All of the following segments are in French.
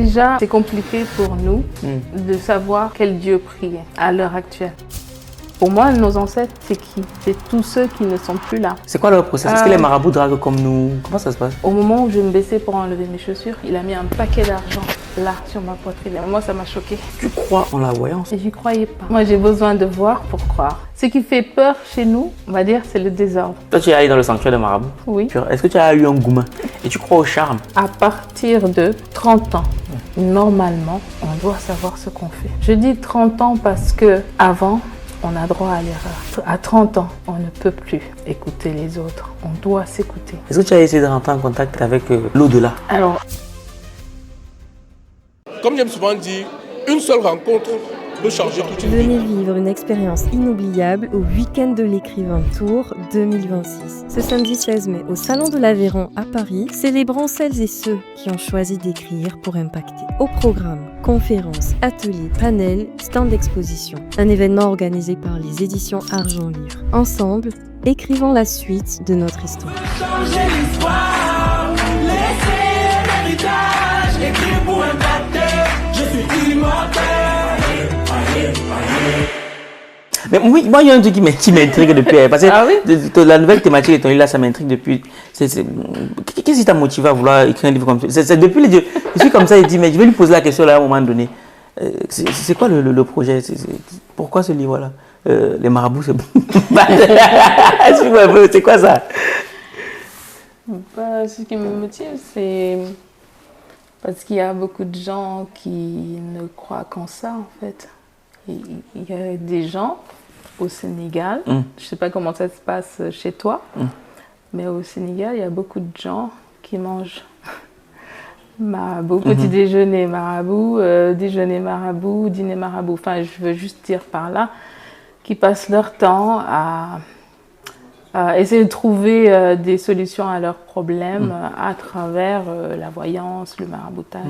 déjà, c'est compliqué pour nous de savoir quel Dieu prier à l'heure actuelle. Pour moi, nos ancêtres, c'est qui? C'est tous ceux qui ne sont plus là. C'est quoi leur processus? Est-ce que les marabouts draguent comme nous? Comment ça se passe? Au moment où je me baissais pour enlever mes chaussures, il a mis un paquet d'argent là, sur ma poitrine. Moi, ça m'a choquée. Tu crois en la voyance? Et j'y croyais pas. Moi, j'ai besoin de voir pour croire. Ce qui fait peur chez nous, on va dire, c'est le désordre. Toi, tu es allé dans le sanctuaire de marabout? Oui. Est-ce que tu as eu un gourmand? Et tu crois au charme? À partir de 30 ans, normalement, on doit savoir ce qu'on fait. Je dis 30 ans parce que avant, on a droit à l'erreur. À 30 ans, on ne peut plus écouter les autres. On doit s'écouter. Est-ce que tu as essayé de rentrer en contact avec l'au-delà? Alors, comme j'aime souvent dire, une seule rencontre peut changer toute une vie. Venez vivre une expérience inoubliable au Week-end de l'écrivain Tour 2026. Ce samedi 16 mai, au Salon de l'Aveyron à Paris, célébrons celles et ceux qui ont choisi d'écrire pour impacter. Au programme, conférences, ateliers, panels, stands d'exposition. Un événement organisé par les éditions Argent Livre. Ensemble, écrivons la suite de notre histoire. Changer l'histoire, laisser l'héritage, écrire pour impacter, je suis immortel. Mais oui, moi, il y a un truc qui m'intrigue depuis. Parce que Ah oui? La nouvelle thématique de ton livre, là, ça m'intrigue depuis. Qu'est-ce qui t'a motivé à vouloir écrire un livre comme ça? C'est depuis les deux. Je suis comme ça et dis, mais je vais lui poser la question là à un moment donné. C'est quoi le projet? Pourquoi ce livre-là? Les marabouts, c'est bon. C'est quoi ça? Ce qui me motive, c'est parce qu'il y a beaucoup de gens qui ne croient qu'en ça, en fait. Il y a des gens au Sénégal, je ne sais pas comment ça se passe chez toi, mais au Sénégal, il y a beaucoup de gens qui mangent marabout, petit déjeuner marabout, déjeuner marabout, dîner marabout. Enfin, je veux juste dire par là, qui passent leur temps à essayer de trouver des solutions à leurs problèmes à travers la voyance, le maraboutage.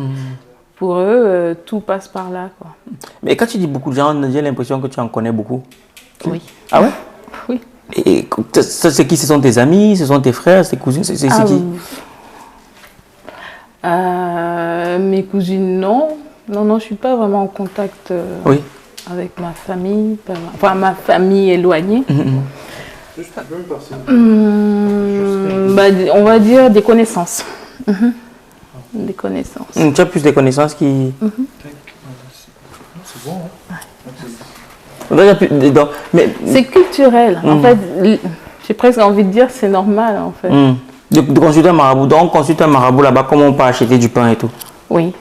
Pour eux, tout passe par là, quoi. Mais quand tu dis beaucoup de gens, j'ai l'impression que tu en connais beaucoup. Oui. Ah ouais? Oui. Et c'est qui? Ce sont tes amis, ce sont tes frères, tes cousines, c'est qui? Mes cousines, non. Non, je ne suis pas vraiment en contact avec ma famille, enfin ma famille éloignée. On va dire des connaissances. Des connaissances. Tu as plus des connaissances qui... C'est bon, hein? Mais... C'est culturel. En fait, j'ai presque envie de dire c'est normal, en fait. De consulter un marabout. Donc, consulter un marabout là-bas, comment on peut acheter du pain et tout? Oui.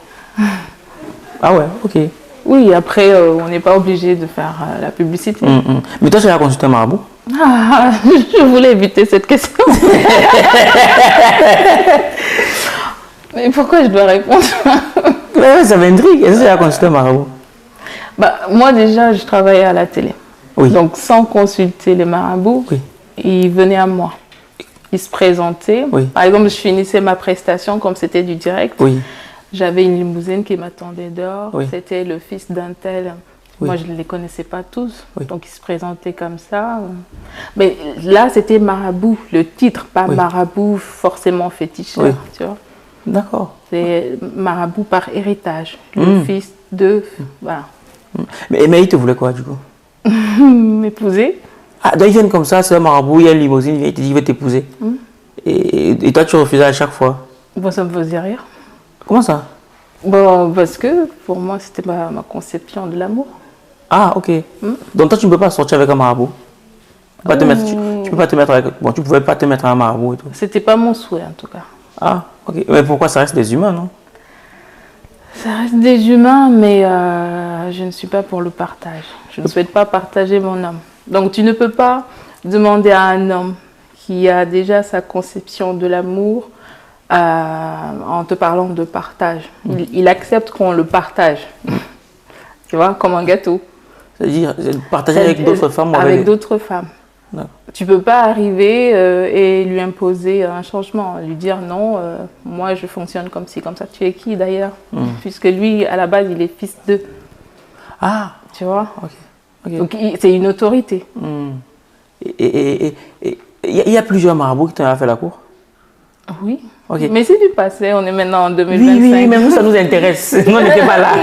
Ah ouais, ok. Oui, après, on n'est pas obligé de faire la publicité. Mais toi, tu as consulté un marabout? Ah, je voulais éviter cette question. Mais pourquoi je dois répondre? Ça m'intrigue. Est-ce que tu as consulté un marabout? Moi, déjà, je travaillais à la télé. Oui. Donc, sans consulter les marabouts, ils venaient à moi. Ils se présentaient. Oui. Par exemple, je finissais ma prestation, comme c'était du direct. Oui. J'avais une limousine qui m'attendait dehors. Oui. C'était le fils d'un tel. Oui. Moi, je ne les connaissais pas tous. Oui. Donc, ils se présentaient comme ça. Mais là, c'était marabout, le titre, pas marabout forcément féticheur, tu vois. D'accord. C'est marabout par héritage. Le fils de... Voilà. Mais il te voulait quoi, du coup? M'épouser. Ah, donc ils viennent comme ça, c'est un marabout, il y a une limousine, il te dit, il veut t'épouser. Et toi, tu refusais à chaque fois? Bon, ça me faisait rire. Comment ça? Bon, parce que pour moi, c'était ma conception de l'amour. Ah, ok. Donc toi, tu ne peux pas sortir avec un marabout? Tu peux pas te mettre avec... Bon, tu ne pouvais pas te mettre avec un marabout et tout. C'était pas mon souhait, en tout cas. Ah, ok. Mais pourquoi? Ça reste des humains, non? Ça reste des humains, mais je ne suis pas pour le partage. Je ne souhaite pas partager mon homme. Donc, tu ne peux pas demander à un homme qui a déjà sa conception de l'amour en te parlant de partage. Il accepte qu'on le partage. Tu vois, comme un gâteau. C'est-à-dire partager avec d'autres femmes ou avec d'autres femmes. Tu ne peux pas arriver et lui imposer un changement, lui dire non, moi je fonctionne comme ci, comme ça. Tu es qui d'ailleurs? Puisque lui, à la base, il est fils d'eux. Ah, tu vois? Okay. Donc c'est une autorité. Et il y a plusieurs marabouts qui t'ont fait la cour? Oui, Ok. Mais c'est du passé, on est maintenant en 2025. Oui, oui, mais nous, ça nous intéresse. Nous, on n'était pas là.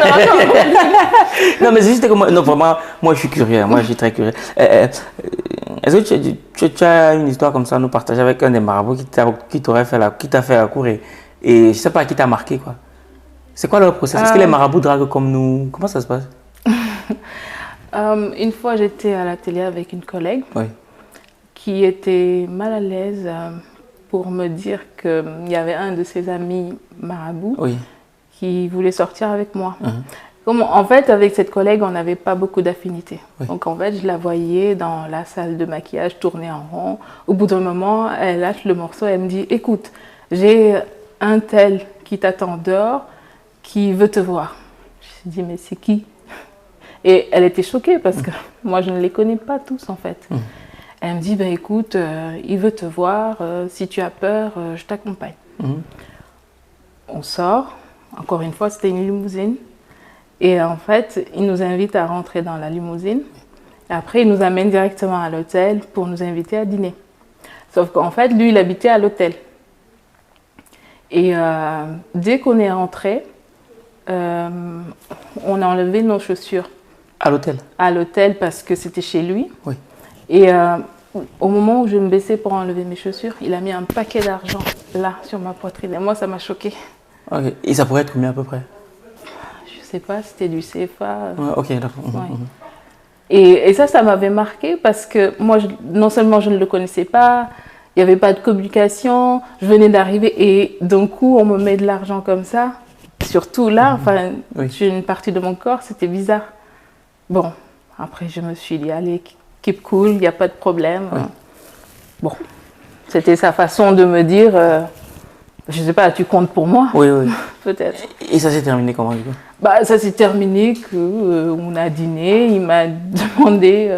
Non, mais c'est juste que moi, non, vraiment, moi, je suis curieux. Moi, je suis très curieux. Est-ce que tu as une histoire comme ça à nous partager avec un des marabouts qui t'a fait la cour et je ne sais pas, qui t'a marqué, quoi? C'est quoi leur process? Est-ce que les marabouts draguent comme nous? Comment ça se passe? Une fois, j'étais à la télé avec une collègue qui était mal à l'aise pour me dire qu'il y avait un de ses amis marabouts qui voulait sortir avec moi. En fait, avec cette collègue, on n'avait pas beaucoup d'affinités. Donc, en fait, je la voyais dans la salle de maquillage tourner en rond. Au bout d'un moment, elle lâche le morceau et elle me dit « Écoute, j'ai un tel qui t'attend dehors, qui veut te voir. » Je me dis « Mais c'est qui ?» Et elle était choquée parce que moi, je ne les connais pas tous, en fait. Elle me dit, ben, écoute, il veut te voir, si tu as peur, je t'accompagne. On sort, encore une fois, c'était une limousine. Et en fait, il nous invite à rentrer dans la limousine. Et après, il nous amène directement à l'hôtel pour nous inviter à dîner. Sauf qu'en fait, lui, il habitait à l'hôtel. Et dès qu'on est rentré, on a enlevé nos chaussures. À l'hôtel? À l'hôtel parce que c'était chez lui. Oui. Et au moment où je me baissais pour enlever mes chaussures, il a mis un paquet d'argent là sur ma poitrine. Et moi, ça m'a choquée. Okay. Et ça pourrait être combien à peu près? Je sais pas, c'était du CFA. Ok, d'accord. Et ça m'avait marqué parce que moi, non seulement je ne le connaissais pas, il n'y avait pas de communication, je venais d'arriver et d'un coup, on me met de l'argent comme ça. Surtout là, enfin, sur une partie de mon corps, c'était bizarre. Bon, après je me suis dit, allez, keep cool, il n'y a pas de problème. Bon, c'était sa façon de me dire, je ne sais pas, tu comptes pour moi? Oui, oui. Peut-être. Et ça s'est terminé comment, du coup? Bah, ça s'est terminé qu'on a dîné, il m'a demandé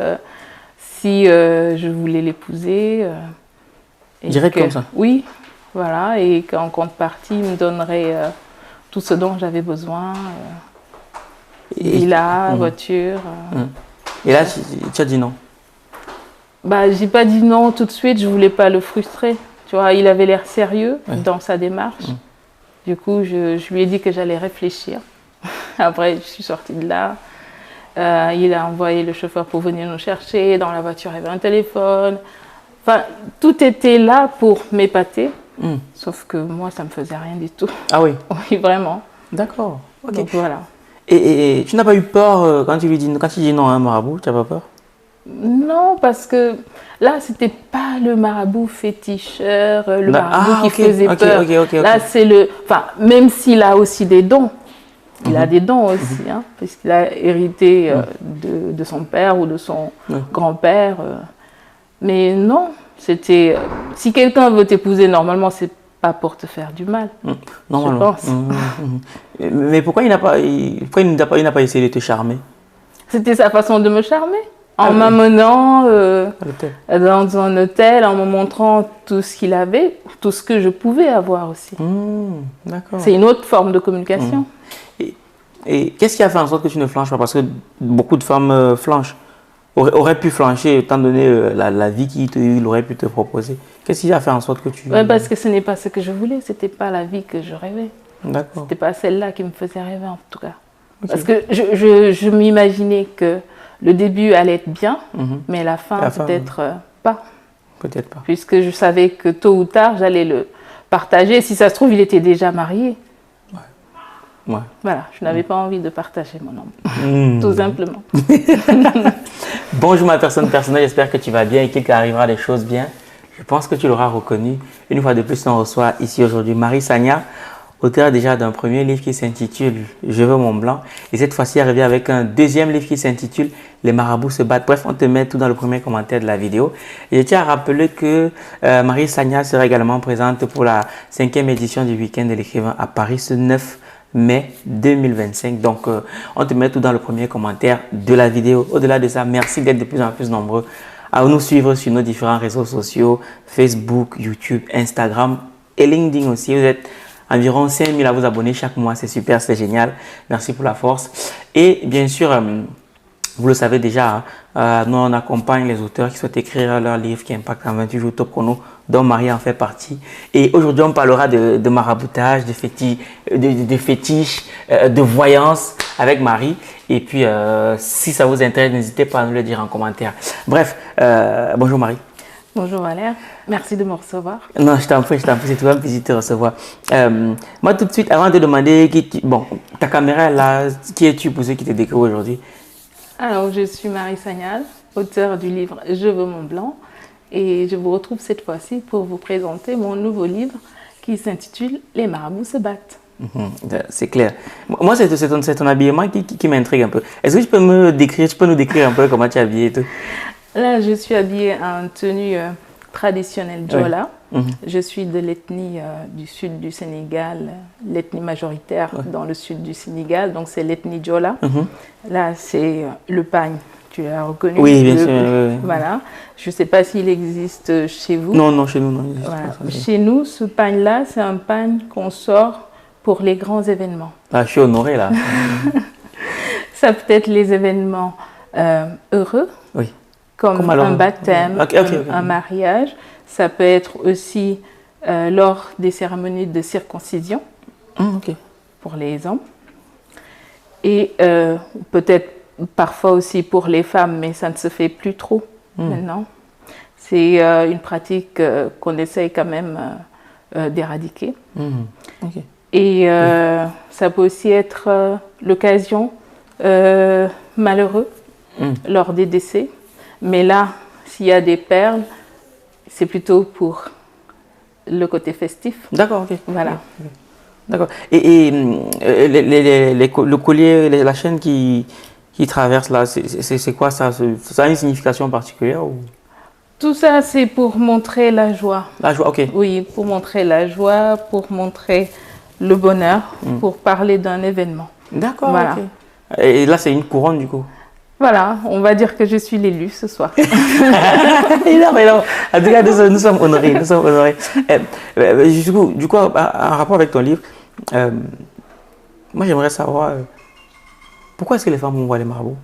si je voulais l'épouser. Direct comme ça? Oui, voilà, et qu'en contrepartie, il me donnerait tout ce dont j'avais besoin. Villa, voiture. Et là, tu as dit non? Bah, j'ai pas dit non tout de suite, je voulais pas le frustrer. Tu vois, il avait l'air sérieux dans sa démarche. Du coup, je lui ai dit que j'allais réfléchir. Après, je suis sortie de là. Il a envoyé le chauffeur pour venir nous chercher. Dans la voiture, il y avait un téléphone. Enfin, tout était là pour m'épater. Sauf que moi, ça me faisait rien du tout. Ah oui? Oui, vraiment. D'accord. Ok. Donc voilà. Et tu n'as pas eu peur quand tu dis non à un marabout? Tu n'as pas peur? Non, parce que là, c'était pas le marabout féticheur, le marabout qui faisait peur. Là, c'est le... Enfin, même s'il a aussi des dons, il a des dons aussi, hein, puisqu'il a hérité de son père ou de son grand-père. Mais non, c'était... Si quelqu'un veut t'épouser, normalement, c'est pas pour te faire du mal, je pense. Mais pourquoi il n'a pas essayé de te charmer? C'était sa façon de me charmer. En m'amenant dans un hôtel, en me montrant tout ce qu'il avait, tout ce que je pouvais avoir aussi. D'accord. C'est une autre forme de communication. Et qu'est-ce qui a fait en sorte que tu ne flanches pas? Parce que beaucoup de femmes flanchent. Auraient pu flancher étant donné la vie qu'il aurait pu te proposer. Qu'est-ce qui a fait en sorte que tu... Parce que ce n'est pas ce que je voulais, ce n'était pas la vie que je rêvais. D'accord. Ce n'était pas celle-là qui me faisait rêver en tout cas. Parce que je m'imaginais que le début allait être bien, mais la fin peut-être pas. Peut-être pas. Puisque je savais que tôt ou tard, j'allais le partager. Si ça se trouve, il était déjà marié. Voilà, je n'avais pas envie de partager mon homme, tout simplement. Bonjour ma personne personnelle, j'espère que tu vas bien et qu'il t'arrivera des choses bien. Je pense que tu l'auras reconnu. Une fois de plus, on reçoit ici aujourd'hui Marie Sagna, auteure déjà d'un premier livre qui s'intitule Je veux mon blanc. Et cette fois-ci, elle revient avec un deuxième livre qui s'intitule Les marabouts se battent. Bref, on te met tout dans le premier commentaire de la vidéo. Et je tiens à rappeler que Marie Sagna sera également présente pour la 5e édition du Week-end de l'écrivain à Paris ce 9 mai 2025. Donc, on te met tout dans le premier commentaire de la vidéo. Au-delà de ça, merci d'être de plus en plus nombreux à nous suivre sur nos différents réseaux sociaux, Facebook, YouTube, Instagram et LinkedIn aussi. Vous êtes environ 5000 à vous abonner chaque mois. C'est super, c'est génial. Merci pour la force. Et bien sûr, Vous le savez déjà, hein, nous on accompagne les auteurs qui souhaitent écrire leur livre qui impacte en 28 jours top chrono, dont Marie en fait partie. Et aujourd'hui on parlera de maraboutage, de fétiche, de voyance avec Marie. Et puis si ça vous intéresse, n'hésitez pas à nous le dire en commentaire. Bref, bonjour Marie. Bonjour Valère, merci de me recevoir. Non, je t'en prie, c'est toujours un plaisir de te recevoir. Moi tout de suite, avant de demander, ta caméra est là, qui es-tu pour ceux qui te découvrent aujourd'hui? Alors, je suis Marie Sagnal, auteure du livre Je veux mon blanc, et je vous retrouve cette fois-ci pour vous présenter mon nouveau livre qui s'intitule Les marabouts se battent. C'est clair. Moi, c'est ton habillement qui m'intrigue un peu. Est-ce que tu peux nous décrire un peu comment tu es habillée et tout? Là, je suis habillée en tenue traditionnelle Diola. Oui. Je suis de l'ethnie du sud du Sénégal, l'ethnie majoritaire dans le sud du Sénégal, donc c'est l'ethnie Diola. Là, c'est le pagne, tu l'as reconnu? Oui, bien sûr. Oui. Voilà. Je ne sais pas s'il existe chez vous. Non, chez nous, non. Voilà. Chez nous, ce pagne-là, c'est un pagne qu'on sort pour les grands événements. Ah, je suis honorée là. Ça peut être les événements heureux. Oui. Comme un baptême, un mariage. Ça peut être aussi lors des cérémonies de circoncision pour les hommes. Et peut-être parfois aussi pour les femmes, mais ça ne se fait plus trop maintenant. C'est une pratique qu'on essaye quand même d'éradiquer. Et ça peut aussi être l'occasion malheureuse lors des décès. Mais là, s'il y a des perles, c'est plutôt pour le côté festif. D'accord, ok. Voilà. D'accord. Et le collier, la chaîne qui traverse là, c'est quoi ça? Ça a une signification particulière ou... Tout ça, c'est pour montrer la joie. La joie, ok. Oui, pour montrer la joie, pour montrer le bonheur, pour parler d'un événement. D'accord, voilà. Ok. Et là, c'est une couronne du coup? Voilà, on va dire que je suis l'élu ce soir. Non. En tout cas, nous sommes honorés. Du coup, en rapport avec ton livre, moi j'aimerais savoir pourquoi est-ce que les femmes vont voir les marabouts?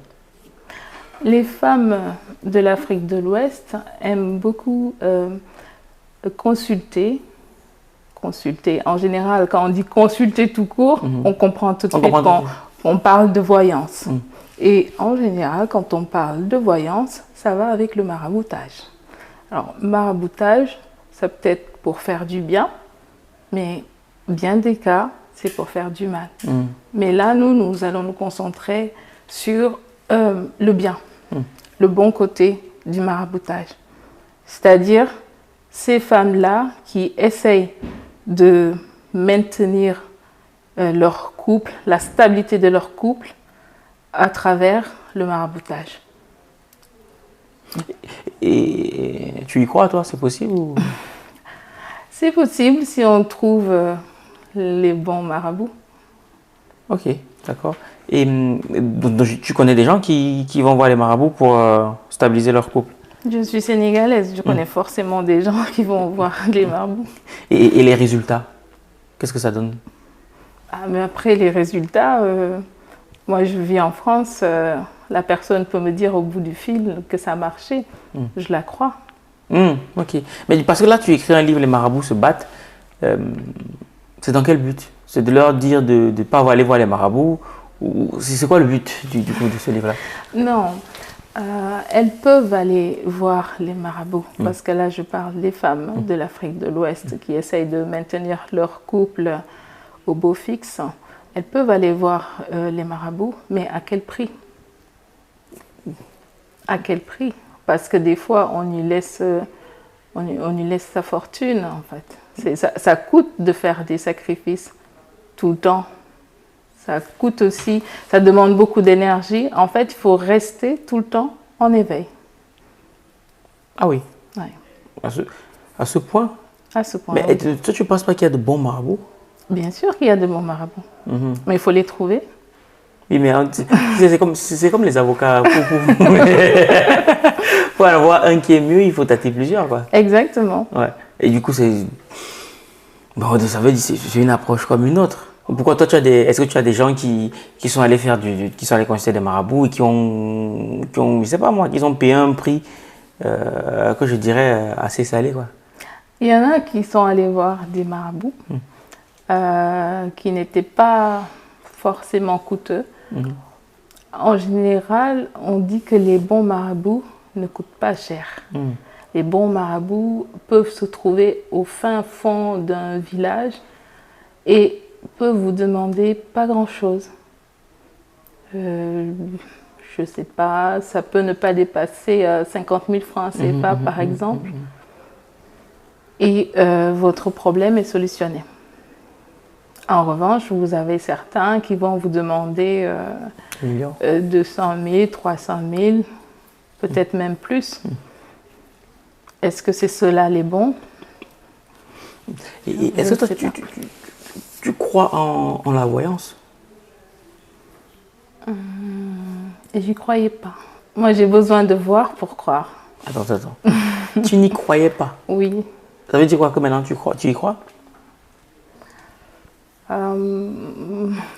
Les femmes de l'Afrique de l'Ouest aiment beaucoup consulter. En général, quand on dit consulter tout court, on comprend tout de suite quand on parle de voyance. Et en général, quand on parle de voyance, ça va avec le maraboutage. Alors, maraboutage, ça peut être pour faire du bien, mais bien des cas, c'est pour faire du mal. Mais là, nous allons nous concentrer sur le bien, le bon côté du maraboutage. C'est-à-dire ces femmes-là qui essayent de maintenir leur couple, la stabilité de leur couple, à travers le maraboutage. Et tu y crois, toi? C'est possible ou... C'est possible si on trouve les bons marabouts. Ok, d'accord. Et tu connais des gens qui vont voir les marabouts pour stabiliser leur couple? Je suis sénégalaise, je connais forcément des gens qui vont voir les marabouts. Et les résultats? Qu'est-ce que ça donne? Mais après, les résultats... Moi, je vis en France, la personne peut me dire au bout du fil que ça a marché. Je la crois. Ok. Mais parce que là, tu écris un livre, Les marabouts se battent. C'est dans quel but? C'est de leur dire de ne pas aller voir les marabouts? Ou c'est quoi le but de ce livre-là? Non. Elles peuvent aller voir les marabouts. Parce que là, je parle des femmes de l'Afrique de l'Ouest qui essayent de maintenir leur couple au beau fixe. Elles peuvent aller voir les marabouts, mais à quel prix? À quel prix? Parce que des fois, on y laisse sa fortune, en fait. Ça coûte de faire des sacrifices tout le temps. Ça coûte aussi, ça demande beaucoup d'énergie. En fait, il faut rester tout le temps en éveil. Ah oui? Oui. À ce point? À ce point. Mais toi, tu ne penses pas qu'il y a de bons marabouts? Bien sûr qu'il y a de bons marabouts. Mais il faut les trouver. Oui, mais c'est comme les avocats. Pour en avoir un qui est mieux, il faut tâter plusieurs, quoi. Exactement. Ouais. Et du coup, ça veut dire c'est une approche comme une autre. Pourquoi toi, est-ce que tu as des gens qui sont allés qui sont allés consulter des marabouts et qui ont, je sais pas moi, qui ont payé un prix que je dirais assez salé, quoi. Il y en a qui sont allés voir des marabouts qui n'étaient pas forcément coûteux. En général, on dit que les bons marabouts ne coûtent pas cher. Les bons marabouts peuvent se trouver au fin fond d'un village et peuvent vous demander pas grand-chose. Je sais pas, ça peut ne pas dépasser 50 000 francs CFA par exemple. Et votre problème est solutionné. En revanche, vous avez certains qui vont vous demander 200 000, 300 000, peut-être même plus. Est-ce que c'est ceux-là les bons? Est-ce que toi, tu crois en la voyance? J'y croyais pas. Moi, j'ai besoin de voir pour croire. Attends. Tu n'y croyais pas? Oui. Ça veut dire quoi que maintenant tu crois? Tu y crois?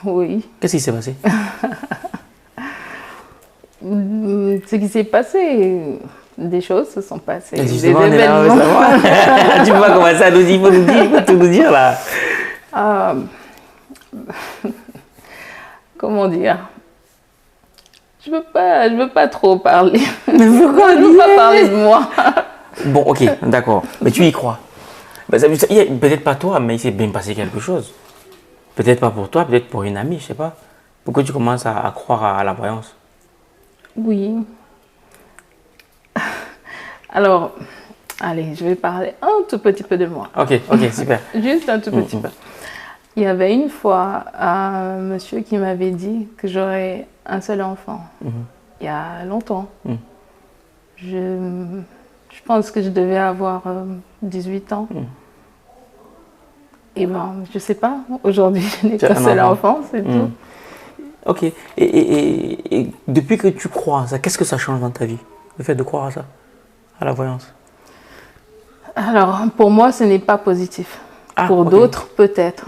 Oui. Qu'est-ce qui s'est passé? Ce qui s'est passé, des choses se sont passées. Et Des justement, on est là, on veut événements. savoir. Tu peux pas commencer à nous dire, il faut tout nous dire là. Comment dire? Je veux pas trop parler. Mais pourquoi? Je veux pas parler de moi. Bon, ok, d'accord. Mais tu y crois. Ben, peut-être pas toi, mais il s'est bien passé quelque chose. Peut-être pas pour toi, peut-être pour une amie, je sais pas. Pourquoi tu commences à croire à la voyance? Oui. Alors, allez, je vais parler un tout petit peu de moi. Ok, super. Juste un tout petit peu. Il y avait une fois un monsieur qui m'avait dit que j'aurais un seul enfant. Il y a longtemps. Je pense que je devais avoir 18 ans. Et bon, je sais pas, aujourd'hui je n'ai qu'un seul enfant, c'est tout. Ok, et depuis que tu crois à ça, qu'est-ce que ça change dans ta vie? Le fait de croire à ça, à la voyance? Alors, pour moi, ce n'est pas positif. Pour d'autres, peut-être.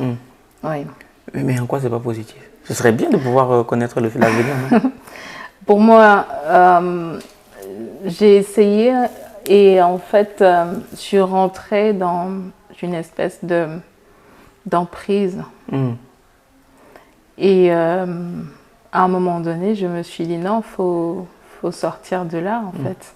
Oui. Mais en quoi c'est pas positif? Ce serait bien de pouvoir connaître l'avenir, non? Pour moi, j'ai essayé et en fait, je suis rentrée dans une espèce d'emprise. Et à un moment donné, je me suis dit non, faut sortir de là en fait.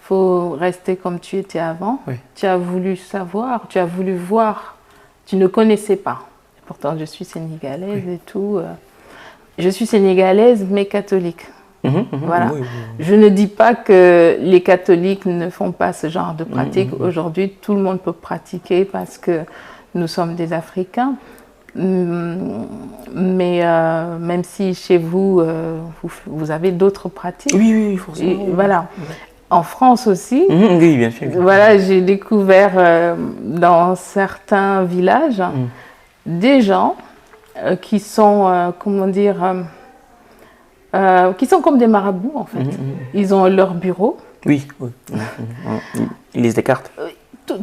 Faut rester comme tu étais avant. Oui. Tu as voulu savoir, tu as voulu voir, tu ne connaissais pas. Et pourtant, je suis sénégalaise et tout. Je suis sénégalaise mais catholique. Voilà. Je ne dis pas que les catholiques ne font pas ce genre de pratique. Aujourd'hui, tout le monde peut pratiquer parce que nous sommes des Africains. Mais même si chez vous, vous avez d'autres pratiques. Oui, forcément. Et voilà. En France aussi. Oui, bien sûr. Voilà, j'ai découvert dans certains villages des gens qui sont, comment dire, qui sont comme des marabouts en fait. Ils ont leur bureau. Oui. Ils lisent des cartes.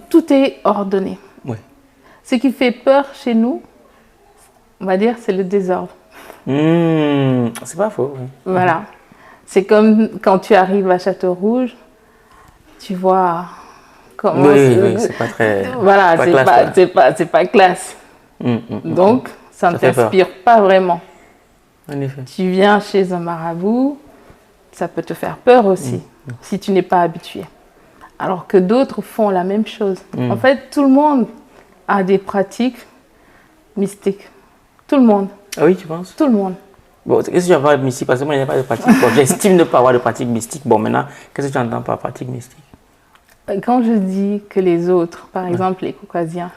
Tout est ordonné. Oui. Ce qui fait peur chez nous, on va dire, c'est le désordre. C'est pas faux. Oui. Voilà. C'est comme quand tu arrives à Château-Rouge, tu vois comment... Oui, c'est pas très... Voilà, c'est pas classe. Donc, ça ne t'inspire pas vraiment. En effet. Tu viens chez un marabout, ça peut te faire peur aussi, si tu n'es pas habitué. Alors que d'autres font la même chose. En fait, tout le monde a des pratiques mystiques. Tout le monde. Ah oui, tu penses? Tout le monde. Bon, qu'est-ce que tu parles de mystique? Parce que moi, il n'y a pas de pratique. Bon, j'estime ne pas avoir de pratique mystique. Bon, maintenant, qu'est-ce que tu entends par pratique mystique? Quand je dis que les autres, par exemple les Caucasiens,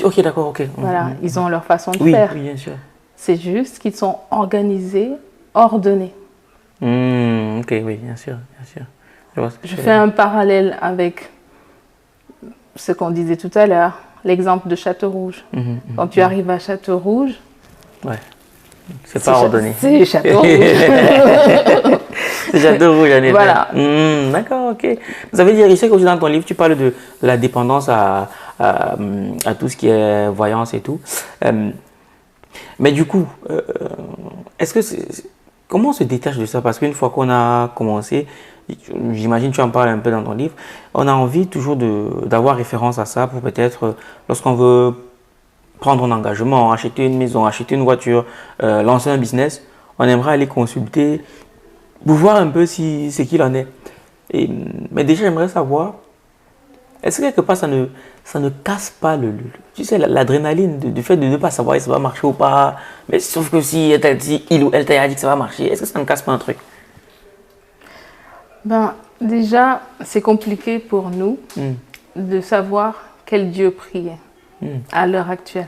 ok, d'accord, ok. Voilà, ils ont leur façon de oui, faire. Oui, bien sûr. C'est juste qu'ils sont organisés, ordonnés. Ok, oui, bien sûr. Je fais un parallèle avec ce qu'on disait tout à l'heure, l'exemple de Château-Rouge. Quand tu arrives à Château-Rouge, c'est pas ordonné. C'est Château-Rouge. C'est Château-Rouge, en effet. Voilà. D'accord, ok. Vous avez dit, Richard, que dans ton livre, tu parles de la dépendance à tout ce qui est voyance et tout. Mais du coup, est-ce que comment on se détache de ça? Parce qu'une fois qu'on a commencé, j'imagine tu en parles un peu dans ton livre, on a envie toujours d'avoir référence à ça pour peut-être, lorsqu'on veut prendre un engagement, acheter une maison, acheter une voiture, lancer un business, on aimerait aller consulter pour voir un peu ce qu'il en est. Mais déjà, j'aimerais savoir, est-ce que quelque part ça ne casse pas tu sais, l'adrénaline du fait de ne pas savoir si ça va marcher ou pas, mais sauf que si il ou elle t'a dit que ça va marcher, est-ce que ça ne casse pas un truc? Ben, déjà, c'est compliqué pour nous de savoir quel Dieu prier à l'heure actuelle.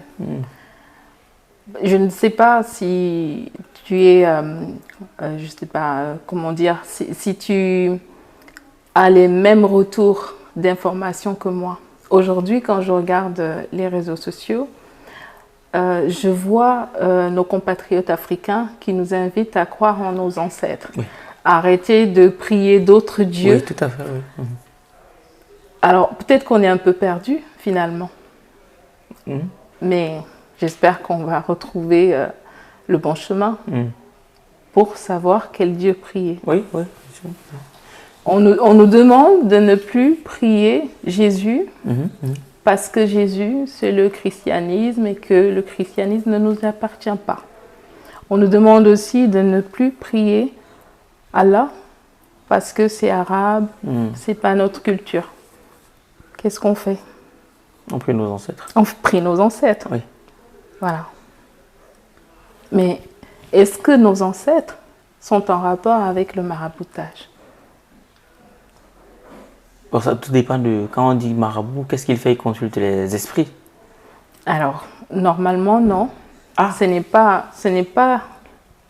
Je ne sais pas si tu es, je sais pas comment dire, si tu as les mêmes retours d'informations que moi. Aujourd'hui, quand je regarde les réseaux sociaux, je vois nos compatriotes africains qui nous invitent à croire en nos ancêtres. Oui. Arrêter de prier d'autres dieux. Oui, tout à fait, oui. Alors, peut-être qu'on est un peu perdu, finalement. Mais j'espère qu'on va retrouver le bon chemin pour savoir quel Dieu prier. Oui, oui. On nous demande de ne plus prier Jésus parce que Jésus, c'est le christianisme et que le christianisme ne nous appartient pas. On nous demande aussi de ne plus prier Allah parce que c'est arabe, c'est pas notre culture. Qu'est-ce qu'on fait? On prie nos ancêtres. On prie nos ancêtres. Oui. Voilà. Mais est-ce que nos ancêtres sont en rapport avec le maraboutage? Bon, ça tout dépend de quand on dit marabout, qu'est-ce qu'il fait? Il consulte les esprits. Alors, normalement, non. Ah. Ce n'est pas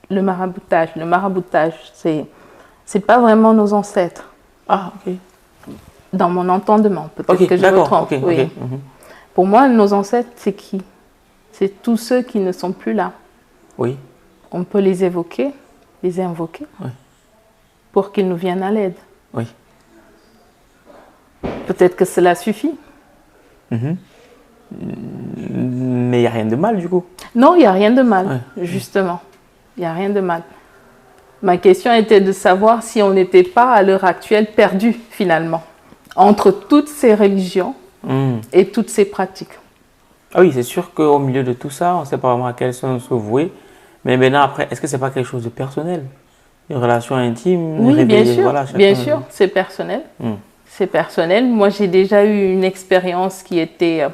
le maraboutage. Le maraboutage, c'est pas vraiment nos ancêtres. Ah, ok. Dans mon entendement, peut-être que je me trompe. Ok, oui. ok. Pour moi, nos ancêtres, c'est qui? C'est tous ceux qui ne sont plus là. Oui. On peut les évoquer, les invoquer, pour qu'ils nous viennent à l'aide. Oui. Peut-être que cela suffit. Mais il n'y a rien de mal du coup. Non, il n'y a rien de mal, justement. Il n'y a rien de mal. Ma question était de savoir si on n'était pas à l'heure actuelle perdu finalement entre toutes ces religions et toutes ces pratiques. Ah oui, c'est sûr qu'au milieu de tout ça, on ne sait pas vraiment à quel sens se vouer. Mais maintenant, après, est-ce que ce n'est pas quelque chose de personnel? Une relation intime? Oui, bien sûr, voilà, bien sûr, c'est personnel. C'est personnel. Moi, j'ai déjà eu une expérience qui était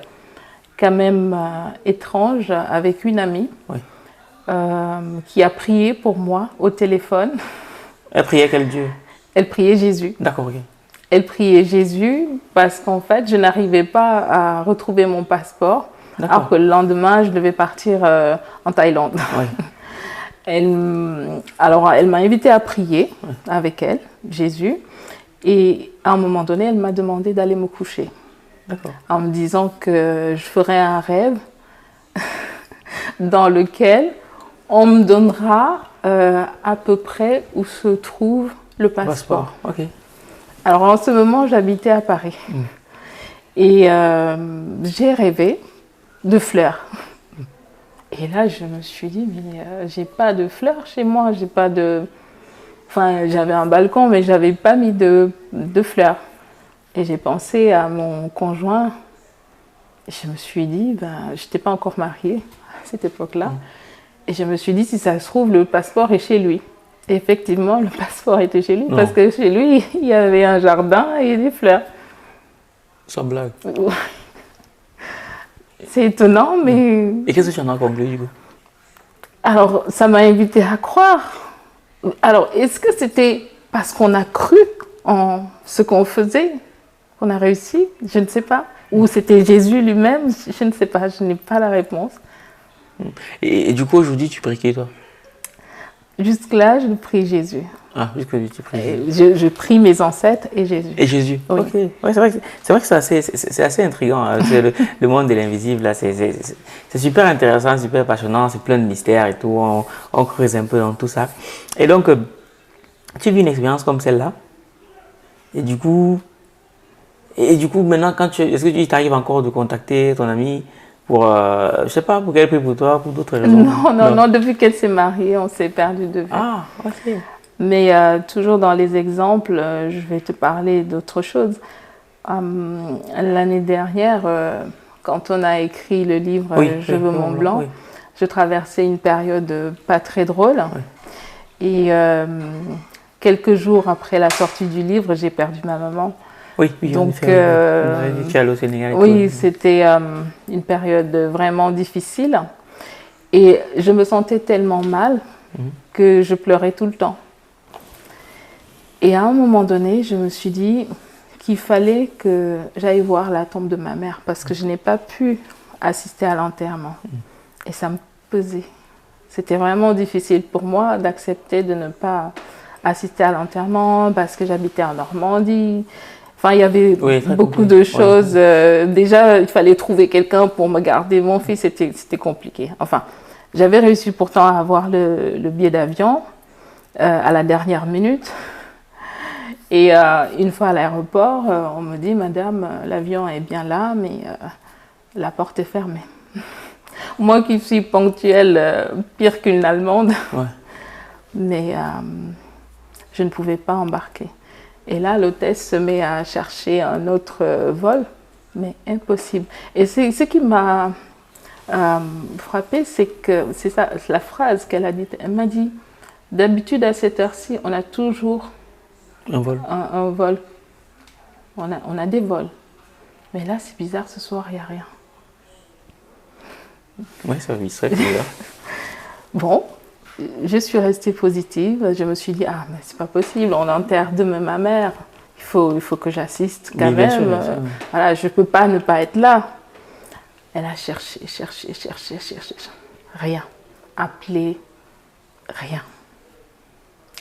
quand même étrange avec une amie qui a prié pour moi au téléphone. Elle priait quel Dieu? Elle priait Jésus. D'accord, ok. Elle priait Jésus parce qu'en fait, je n'arrivais pas à retrouver mon passeport. Alors que le lendemain, je devais partir en Thaïlande. Alors, elle m'a invitée à prier avec elle, Jésus. Et à un moment donné, elle m'a demandé d'aller me coucher. En me disant que je ferais un rêve dans lequel on me donnera à peu près où se trouve le passeport. Alors en ce moment, j'habitais à Paris. Et j'ai rêvé de fleurs. Et là, je me suis dit, mais j'ai pas de fleurs chez moi, j'ai pas de... Enfin, j'avais un balcon, mais j'avais pas mis de fleurs. Et j'ai pensé à mon conjoint. Et je me suis dit, je n'étais pas encore mariée à cette époque-là. Et je me suis dit, si ça se trouve, le passeport est chez lui. Et effectivement, le passeport était chez lui, parce que chez lui, il y avait un jardin et des fleurs. Sans blague. C'est étonnant, mais... Et qu'est-ce que tu en as conclu, du coup? Alors, ça m'a invité à croire. Alors, est-ce que c'était parce qu'on a cru en ce qu'on faisait qu'on a réussi? Je ne sais pas. Ou c'était Jésus lui-même? Je ne sais pas, je n'ai pas la réponse. Et du coup, aujourd'hui, tu pries qui, toi? Jusque-là, je prie Jésus. Ah, jusque-là, tu pries Jésus. Je prie mes ancêtres et Jésus. Et Jésus? Oui. Ok. Ouais, c'est vrai que c'est assez intriguant. Hein. Le monde de l'invisible, là, c'est super intéressant, super passionnant, c'est plein de mystères et tout. On creuse un peu dans tout ça. Et donc, tu vis une expérience comme celle-là. Et du coup, maintenant, est-ce que tu t'arrives encore de contacter ton ami pour, je sais pas, pour quel prix pour toi, pour d'autres raisons? Non, depuis qu'elle s'est mariée, on s'est perdu de vue. Ah, ok. Mais toujours dans les exemples, je vais te parler d'autre chose. L'année dernière, quand on a écrit le livre Je veux Mont Blanc, je traversais une période pas très drôle. Et quelques jours après la sortie du livre, j'ai perdu ma maman. Oui, donc on avait dit que tu allais au Sénégal. Oui, c'était une période vraiment difficile. Et je me sentais tellement mal que je pleurais tout le temps. Et à un moment donné, je me suis dit qu'il fallait que j'aille voir la tombe de ma mère parce que je n'ai pas pu assister à l'enterrement. Et ça me pesait. C'était vraiment difficile pour moi d'accepter de ne pas assister à l'enterrement parce que j'habitais en Normandie. Enfin, il y avait beaucoup de choses. Déjà, il fallait trouver quelqu'un pour me garder mon fils. C'était compliqué. Enfin, j'avais réussi pourtant à avoir le billet d'avion à la dernière minute. Et une fois à l'aéroport, on me dit « Madame, l'avion est bien là, mais la porte est fermée. » Moi qui suis ponctuelle, pire qu'une Allemande, mais je ne pouvais pas embarquer. Et là, l'hôtesse se met à chercher un autre vol, mais impossible. Et ce qui m'a frappée, c'est la phrase qu'elle a dite. Elle m'a dit « D'habitude, à cette heure-ci, on a toujours un vol. Un vol. On a des vols. Mais là, c'est bizarre, ce soir, il n'y a rien. » Oui, ça serait bizarre. Bon, je suis restée positive. Je me suis dit, mais c'est pas possible, on enterre demain ma mère. Il faut que j'assiste quand même. Voilà, je ne peux pas ne pas être là. Elle a cherché. Rien. Appelé, rien.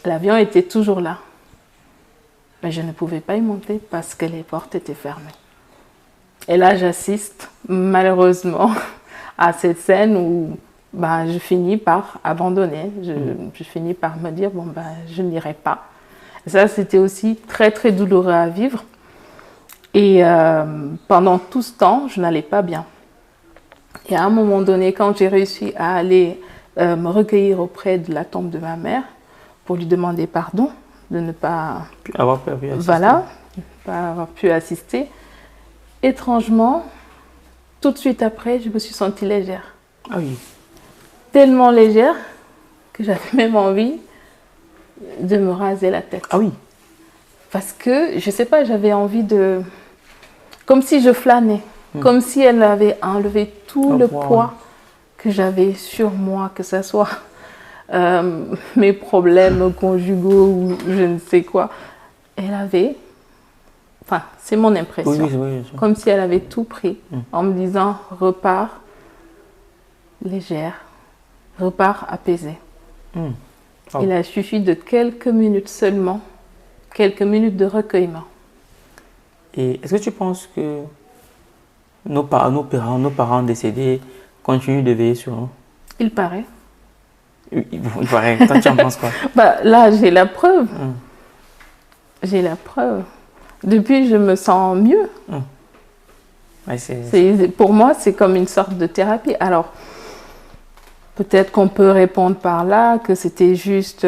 L'avion était toujours là. Mais je ne pouvais pas y monter parce que les portes étaient fermées. Et là, j'assiste, malheureusement, à cette scène où je finis par abandonner. Je finis par me dire, je n'irai pas. Et ça, c'était aussi très, très douloureux à vivre. Et pendant tout ce temps, je n'allais pas bien. Et à un moment donné, quand j'ai réussi à aller me recueillir auprès de la tombe de ma mère pour lui demander pardon, de ne pas avoir pu assister. Voilà, pas avoir pu assister. Étrangement, tout de suite après, je me suis sentie légère. Ah oui. Tellement légère que j'avais même envie de me raser la tête. Ah oui. Parce que, je sais pas, j'avais envie de... Comme si je flânais. Comme si elle avait enlevé tout le poids que j'avais sur moi, que ce soit... mes problèmes conjugaux ou je ne sais quoi. Elle avait, enfin c'est mon impression, comme si elle avait tout pris en me disant repars légère, repars apaisée. Il a suffi de quelques minutes seulement, quelques minutes de recueillement. Et est-ce que tu penses que nos parents décédés continuent de veiller sur nous? Il paraît. Il paraît. Toi, tu en penses quoi? Là, j'ai la preuve. J'ai la preuve. Depuis, je me sens mieux. Pour moi, c'est comme une sorte de thérapie. Alors, peut-être qu'on peut répondre par là que c'était juste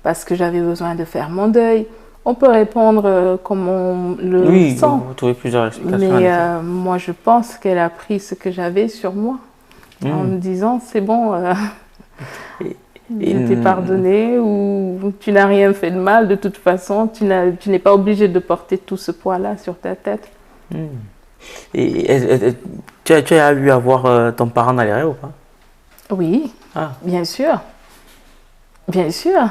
parce que j'avais besoin de faire mon deuil. On peut répondre comme on le sent. Vous trouvez plusieurs explications. Mais moi, je pense qu'elle a pris ce que j'avais sur moi en me disant, c'est bon... je t'ai pardonné ou tu n'as rien fait de mal, de toute façon, tu n'es pas obligé de porter tout ce poids-là sur ta tête. Et tu as eu à voir ton parent dans les rêves ou pas? Oui, bien sûr. Bien sûr.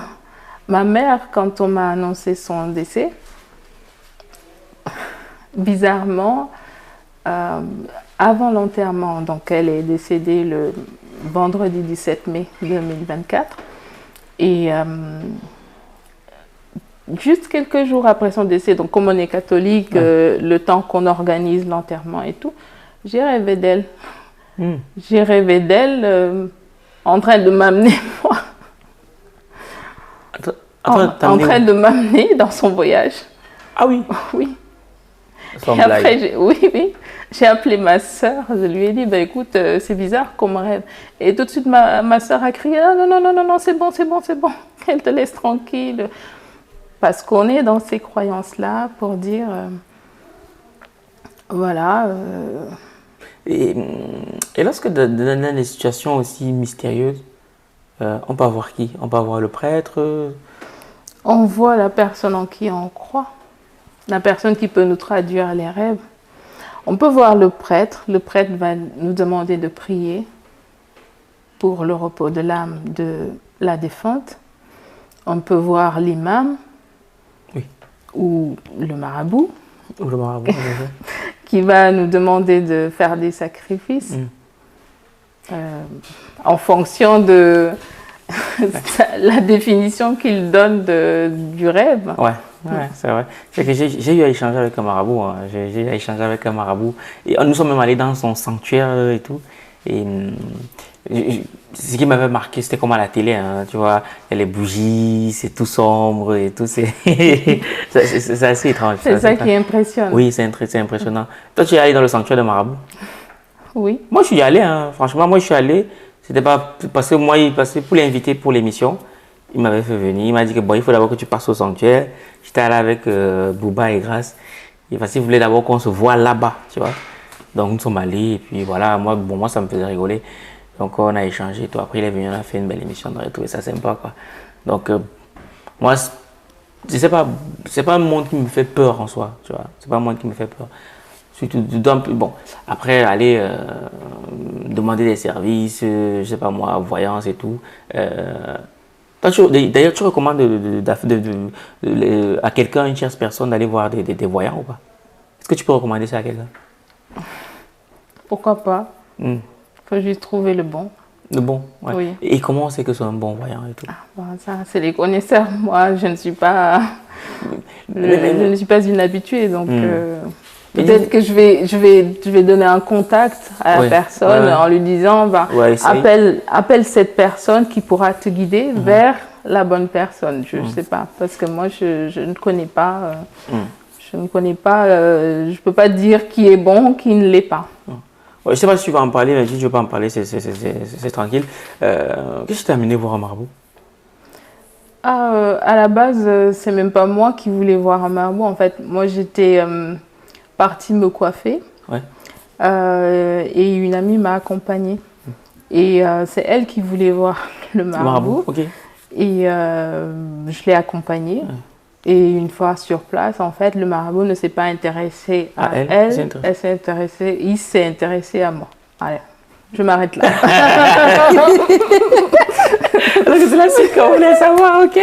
Ma mère, quand on m'a annoncé son décès, bizarrement, avant l'enterrement, donc elle est décédée le vendredi 17 mai 2024 et juste quelques jours après son décès, donc comme on est catholique, le temps qu'on organise l'enterrement et tout, j'ai rêvé d'elle. J'ai rêvé d'elle en train de m'amener moi. En train de m'amener dans son voyage. Ah oui? Oui. Sans Et après, blague. oui, j'ai appelé ma sœur, je lui ai dit, bah, écoute, c'est bizarre comme rêve. Et tout de suite, ma sœur a crié, ah, non, non, non, non, non, c'est bon, c'est bon, c'est bon, qu'elle te laisse tranquille. Parce qu'on est dans ces croyances-là pour dire, voilà. Et lorsque dans des situations aussi mystérieuses, on peut avoir qui? On peut avoir le prêtre? On voit la personne en qui on croit, la personne qui peut nous traduire les rêves. On peut voir le prêtre va nous demander de prier pour le repos de l'âme de la défunte. On peut voir l'imam, Oui. ou le marabout, Ou le marabout, qui va nous demander de faire des sacrifices en fonction de la définition qu'il donne du rêve. Ouais, c'est vrai. C'est que j'ai eu à échanger avec un marabout. Hein. J'ai eu à échanger avec un marabout. Et nous sommes même allés dans son sanctuaire et tout. Et ce qui m'avait marqué, c'était comme à la télé, hein, tu vois, il y a les bougies, c'est tout sombre et tout. C'est assez étrange. C'est ça qui impressionne. Oui, c'est impressionnant. Toi, tu es allé dans le sanctuaire de marabout? Oui. Moi, je suis allé, hein. Franchement, moi, je suis allé. C'était pas parce que moi, pour l'inviter pour l'émission, il m'avait fait venir. Il m'a dit que bon, il faut d'abord que tu passes au sanctuaire. J'étais allé avec Bouba et Grace. Et parce qu'il voulait d'abord qu'on se voit là-bas, tu vois. Donc, nous sommes allés. Et puis voilà, moi, ça me faisait rigoler. Donc, on a échangé et tout. Après, il est venu, on a fait une belle émission. On a trouvé ça sympa, quoi. Donc, moi, c'est pas un monde qui me fait peur en soi, tu vois. C'est pas un monde qui me fait peur. Surtout, bon, après, aller demander des services, je sais pas moi, voyance et tout. D'ailleurs, tu recommandes à quelqu'un, une tierce personne, d'aller voir des voyants ou pas? Est-ce que tu peux recommander ça à quelqu'un? Pourquoi pas? Faut juste trouver le bon. Le bon, ouais. Oui. Et comment on sait que c'est un bon voyant et tout? Bon, ça, c'est les connaisseurs. Moi, je ne suis pas, je ne suis pas une habituée, donc peut-être que je vais donner un contact à la personne en lui disant, appelle cette personne qui pourra te guider vers la bonne personne. Je ne sais pas, parce que moi, je ne connais pas. Je ne connais pas. Je peux pas dire qui est bon, qui ne l'est pas. Je ne sais pas si tu vas en parler, mais si tu ne veux pas en parler, c'est tranquille. Qu'est-ce qui t'a amené voir un marabout? À la base, c'est même pas moi qui voulais voir un marabout. En fait, moi, j'étais partie me coiffer. Ouais. Et une amie m'a accompagnée. Et c'est elle qui voulait voir le marabout. Okay. Et je l'ai accompagnée. Ouais. Et une fois sur place, en fait, le marabout ne s'est pas intéressé à elle. Il s'est intéressé à moi. Allez, je m'arrête là. C'est la suite qu'on voulait savoir, ok,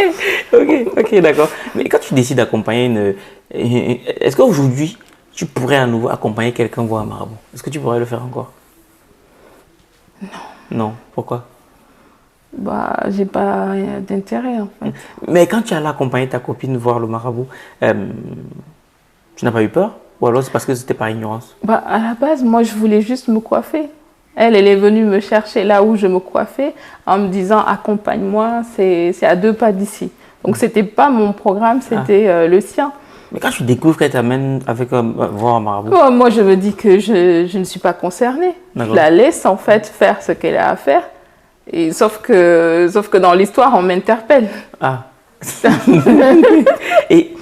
d'accord. Mais quand tu décides d'accompagner est-ce qu'aujourd'hui, tu pourrais à nouveau accompagner quelqu'un voir un marabout? Est-ce que tu pourrais le faire encore? Non. Non, pourquoi? J'ai pas d'intérêt en fait. Mais quand tu allais accompagner ta copine voir le marabout, tu n'as pas eu peur? Ou alors c'est parce que c'était par ignorance? À la base, moi je voulais juste me coiffer. Elle est venue me chercher là où je me coiffais en me disant accompagne-moi, c'est à 2 pas d'ici. Donc c'était pas mon programme, c'était le sien. Mais quand tu découvres qu'elle t'amène voir un marabout? Moi je me dis que je ne suis pas concernée. Je la laisse en fait faire ce qu'elle a à faire. Et sauf que dans l'histoire, on m'interpelle. Ah. et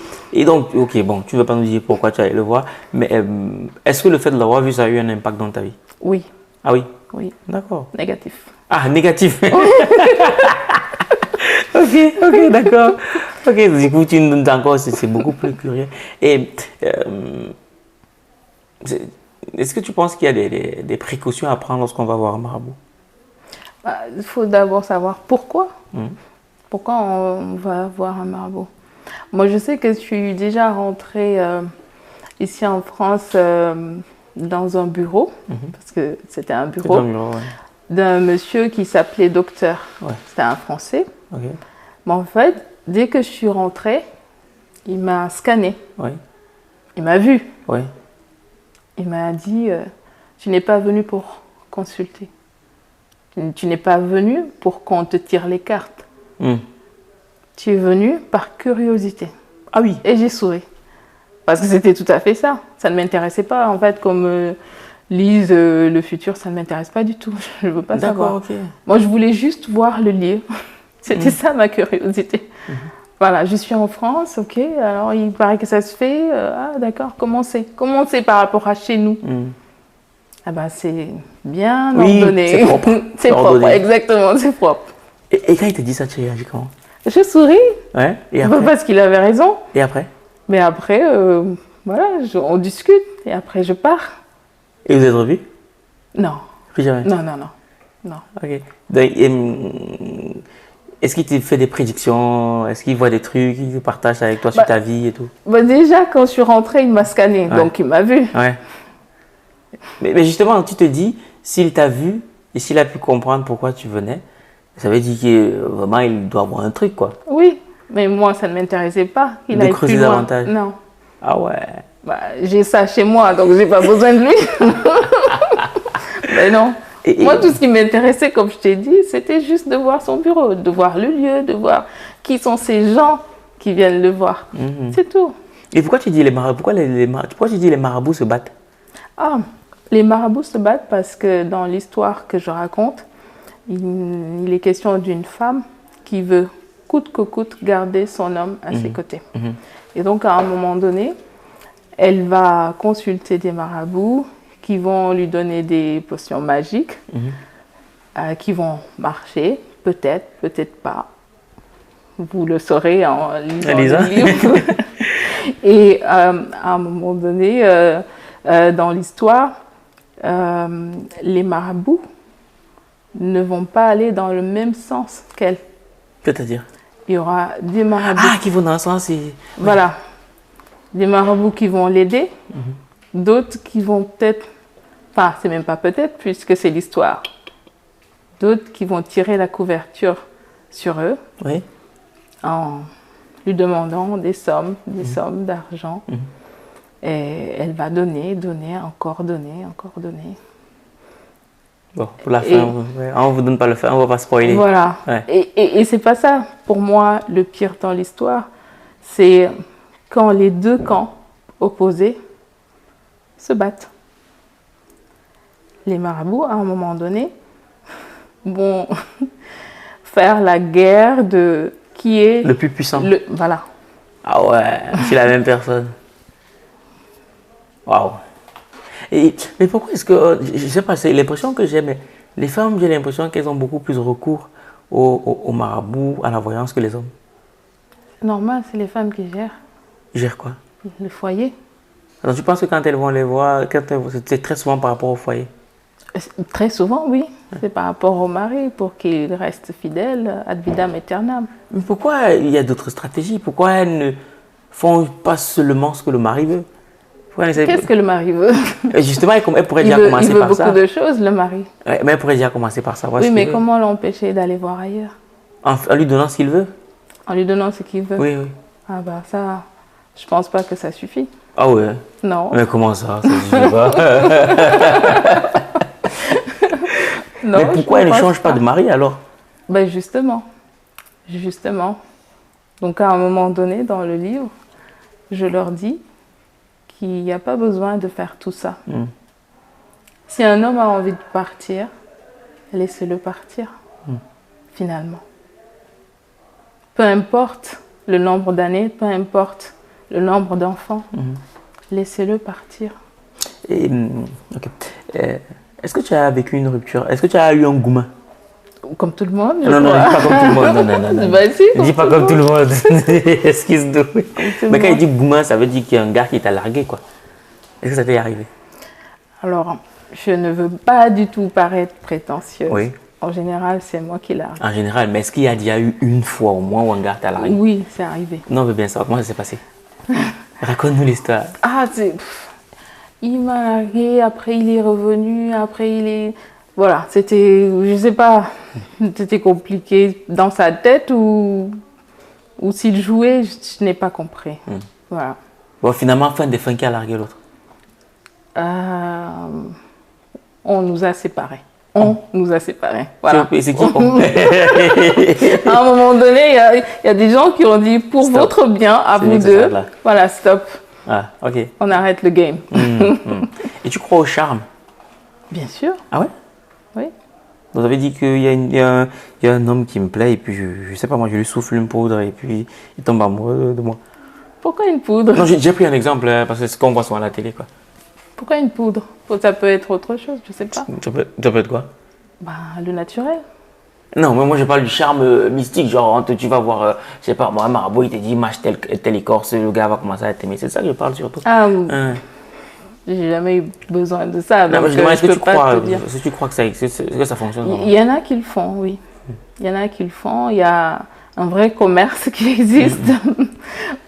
donc, ok, bon, tu ne vas pas nous dire pourquoi tu allais le voir, mais est-ce que le fait de l'avoir vu, ça a eu un impact dans ta vie? Oui. Ah oui? Oui. D'accord. Négatif. Ah, négatif. Ok, d'accord. Ok, du coup, tu nous dis encore, c'est beaucoup plus curieux. Et est-ce que tu penses qu'il y a des précautions à prendre lorsqu'on va voir un marabout? Il faut d'abord savoir pourquoi. Pourquoi on va voir un marabout. Moi, je sais que je suis déjà rentrée ici en France dans un bureau, parce que c'était un bureau, d'un monsieur qui s'appelait Docteur. Ouais. C'était un Français. Okay. Mais en fait, dès que je suis rentrée, il m'a scanné. Ouais. Il m'a vu. Ouais. Il m'a dit, tu n'es pas venu pour consulter. Tu n'es pas venu pour qu'on te tire les cartes. Tu es venu par curiosité. Ah oui. Et j'ai souri. Parce que c'était tout à fait ça. Ça ne m'intéressait pas, en fait, comme Lise, le futur, ça ne m'intéresse pas du tout. Je ne veux pas savoir. Ok. Moi, je voulais juste voir le lieu. C'était ça ma curiosité. Voilà, je suis en France, ok, alors il paraît que ça se fait. Ah, d'accord, comment c'est par rapport à chez nous? Ah ben, c'est bien ordonné. C'est propre. C'est propre, exactement, c'est propre. Et quand il te dit ça, tu réagis comment? Je souris. Ouais, et après? Parce qu'il avait raison. Et après? Mais après, voilà, on discute et après je pars. Et vous êtes revus? Non. Plus jamais? Non. Ok. Donc, est-ce qu'il te fait des prédictions? Est-ce qu'il voit des trucs? Il partage avec toi sur ta vie et tout? Bah déjà, quand je suis rentrée, il m'a scanné, donc il m'a vu. Ouais. Mais justement, tu te dis, s'il t'a vu et s'il a pu comprendre pourquoi tu venais, ça veut dire que vraiment, il doit avoir un truc, quoi. Oui, mais moi, ça ne m'intéressait pas. De creuser davantage. Non. Ah ouais. Bah, j'ai ça chez moi, donc j'ai pas besoin de lui. Mais non. Moi, tout ce qui m'intéressait, comme je t'ai dit, c'était juste de voir son bureau, de voir le lieu, de voir qui sont ces gens qui viennent le voir. C'est tout. Et pourquoi tu dis les marabouts? Pourquoi tu dis les marabouts se battent? Ah, les marabouts se battent parce que dans l'histoire que je raconte, il est question d'une femme qui veut coûte que coûte garder son homme à ses côtés. Et donc, à un moment donné, elle va consulter des marabouts qui vont lui donner des potions magiques, qui vont marcher, peut-être, peut-être pas. Vous le saurez en lisant le livre. Et à un moment donné, dans l'histoire, les marabouts ne vont pas aller dans le même sens qu'elle. C'est-à-dire? Il y aura des marabouts. Ah, qui vont dans le sens. Voilà. Des marabouts qui vont l'aider, d'autres qui vont peut-être, enfin, c'est même pas peut-être, puisque c'est l'histoire. D'autres qui vont tirer la couverture sur eux en lui demandant des sommes d'argent. Et elle va donner, encore donner. Bon, pour la fin, on ne vous donne pas le fin, on ne va pas spoiler. Voilà. Ouais. Et c'est pas ça. Pour moi, le pire dans l'histoire, c'est quand les deux camps opposés se battent. Les marabouts, à un moment donné, vont faire la guerre de qui est le plus puissant. Voilà. Ah ouais, c'est la même personne. Waouh. Mais pourquoi est-ce que, je sais pas, c'est l'impression que j'ai, mais les femmes, j'ai l'impression qu'elles ont beaucoup plus recours au marabout, à la voyance que les hommes. C'est normal, c'est les femmes qui gèrent. Ils gèrent quoi? Le foyer. Alors tu penses que quand elles vont les voir, c'est très souvent par rapport au foyer? Très souvent, oui. C'est par rapport au mari, pour qu'il reste fidèle, ad vitam aeternam. Mais pourquoi il y a d'autres stratégies? Pourquoi elles ne font pas seulement ce que le mari veut? Qu'est-ce que le mari veut? Justement, elle pourrait déjà commencer par ça. Il veut beaucoup de choses, le mari. Ouais, mais elle pourrait déjà commencer par ça. Oui, mais comment l'empêcher d'aller voir ailleurs? En lui donnant ce qu'il veut? En lui donnant ce qu'il veut? Oui. Ah bah ça, je pense pas que ça suffit. Ah ouais? Non. Mais comment ça? Ça suffit pas. Non, mais pourquoi elle ne change pas de mari alors? Ben justement. Donc à un moment donné dans le livre, je leur dis qu'il n'y a pas besoin de faire tout ça. Si un homme a envie de partir, laissez-le partir, finalement. Peu importe le nombre d'années, peu importe le nombre d'enfants, laissez-le partir. Est-ce que tu as vécu une rupture? Est-ce que tu as eu un gourmand? Comme tout le monde, je Non, dis pas comme tout le monde. Non. Bah, si, dis pas comme tout le monde. Excuse-moi. Mais quand il dit gourmand, ça veut dire qu'il y a un gars qui t'a largué, quoi. Est-ce que ça t'est arrivé? Alors, je ne veux pas du tout paraître prétentieuse. Oui. En général, c'est moi qui largue. En général, mais est-ce qu'il y a déjà eu une fois au moins où un gars t'a largué? Oui, c'est arrivé. Non, mais bien ça, comment ça s'est passé? Raconte-nous l'histoire. Ah, il m'a largué, après il est revenu, après il est... Voilà, c'était, je sais pas, c'était compliqué dans sa tête ou s'il jouait, je n'ai pas compris. Voilà. Bon, finalement, fin des fins, qui a largué l'autre? On nous a séparés. Voilà. C'est qui? À un moment donné, il y a des gens qui ont dit, pour votre bien, à vous deux, voilà, stop. Ah, ok. On arrête le game. Et tu crois au charme? Bien sûr, Ah ouais? oui. Vous avez dit qu'il y a un homme qui me plaît et puis je sais pas moi, je lui souffle une poudre et puis il tombe amoureux de moi. Pourquoi une poudre? Non, j'ai pris un exemple parce que c'est ce qu'on voit souvent à la télé, quoi. Pourquoi une poudre? Ça peut être autre chose, je sais pas. Ça peut être quoi? Bah, le naturel. Non, mais moi je parle du charme mystique, genre tu vas voir, je sais pas, moi un marabout il te dit mâche telle écorce, le gars va commencer à t'aimer, c'est ça que je parle surtout. Ah, Hein. j'ai jamais eu besoin de ça, Non, donc mais je demande, est-ce je que peux tu pas crois, te dire. est-ce que tu crois que ça fonctionne vraiment? Il y en a qui le font, oui. Il y en a qui le font. Il y a un vrai commerce qui existe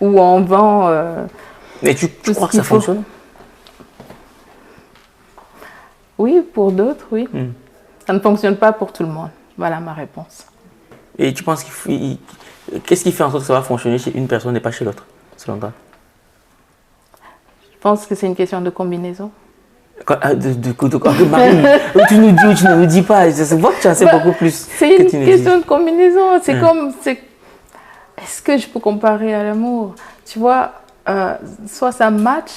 où on vend. Mais tu tout ce crois que qu'il ça faut. fonctionne? Oui, pour d'autres, oui. Ça ne fonctionne pas pour tout le monde. Voilà ma réponse. Et tu penses qu'est-ce qui fait en sorte que ça va fonctionner chez une personne et pas chez l'autre, selon toi? Je pense que c'est une question de combinaison. Marie, tu nous dis ou tu ne nous dis pas, ça se voit que tu en sais beaucoup plus. C'est que une tu nous question dis. de combinaison. C'est comme. Est-ce que je peux comparer à l'amour? Tu vois, soit ça match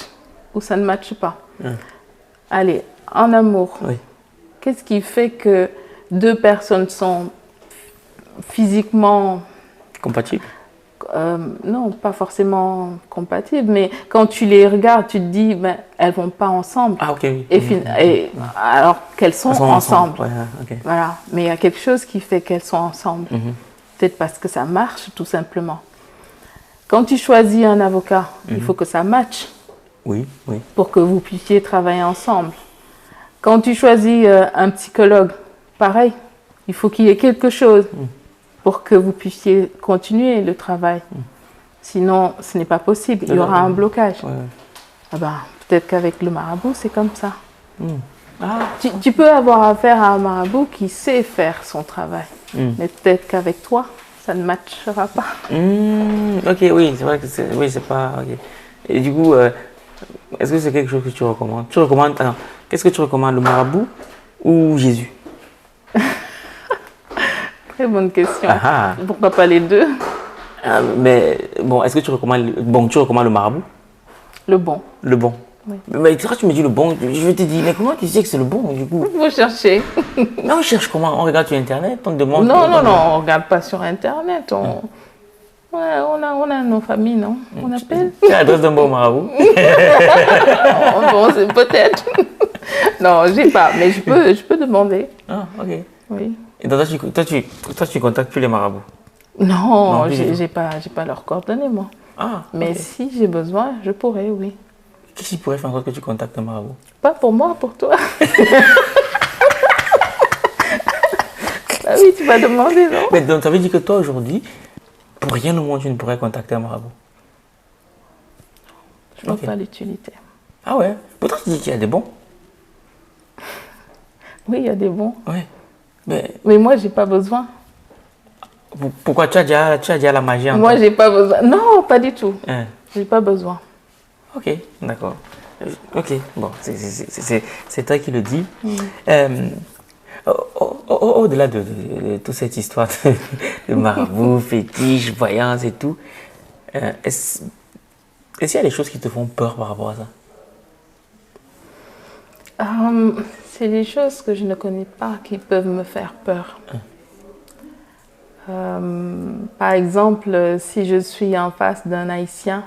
ou ça ne matche pas. Allez, en amour, Oui. qu'est-ce qui fait que deux personnes sont physiquement, Compatible? non, pas forcément compatibles, mais quand tu les regardes, tu te dis, ben, elles vont pas ensemble. Ah, ok, oui. Et alors qu'elles sont, Elles sont ensemble. Ouais, ok. Voilà. Mais il y a quelque chose qui fait qu'elles sont ensemble. Peut-être parce que ça marche, tout simplement. Quand tu choisis un avocat, il faut que ça matche Oui, oui. pour que vous puissiez travailler ensemble. Quand tu choisis un psychologue, pareil, il faut qu'il y ait quelque chose pour que vous puissiez continuer le travail. Sinon, ce n'est pas possible. Il y aura un blocage. Ouais. Ah ben, peut-être qu'avec le marabout, c'est comme ça. Tu peux avoir affaire à un marabout qui sait faire son travail. Mais peut-être qu'avec toi, ça ne matchera pas. Ok, oui, c'est vrai que c'est pas... ok. Et du coup, est-ce que c'est quelque chose que tu recommandes? Qu'est-ce que tu recommandes, le marabout ou Jésus? Très bonne question. Ah. Pourquoi pas les deux? Mais bon, est-ce que tu recommandes le marabout? Le bon. Le bon. Oui. Mais tu me dis le bon, je vais te dire, mais comment tu sais que c'est le bon du coup? Il faut chercher. Mais on cherche comment? On regarde sur internet, on demande. Non, on ne regarde pas sur Internet. Ouais, on a nos familles, non? On appelle. Tu as l'adresse d'un bon marabout? Bon, c'est peut-être. Non, j'ai pas, mais je peux demander. Ah, ok. Oui. Et donc, toi, tu contactes plus les marabouts? Non, plus du tout. j'ai pas leurs coordonnées, moi. Ah, Mais ok. si j'ai besoin, je pourrais, oui. Qu'est-ce qui pourrait faire en sorte que tu contactes un marabout? Pas pour moi, pour toi. Ah oui, tu vas demander, non? Mais donc, ça veut dire que toi, aujourd'hui, pour rien au monde, tu ne pourrais contacter un marabout? Je vois Ok. pas l'utilité. Ah ouais? Pourtant, tu dis qu'il y a des bons. Oui, il y a des bons. Ouais. Mais Mais moi, j'ai pas besoin. pourquoi tu as déjà la magie en Moi, toi? j'ai pas besoin. Non, pas du tout. Hein. J'ai pas besoin. Ok, d'accord. Ok, bon, c'est toi qui le dis. Au-delà de toute cette histoire de marabout, fétiche, voyance et tout, est-ce qu'il y a des choses qui te font peur par rapport à ça? C'est des choses que je ne connais pas qui peuvent me faire peur. Par exemple, si je suis en face d'un Haïtien,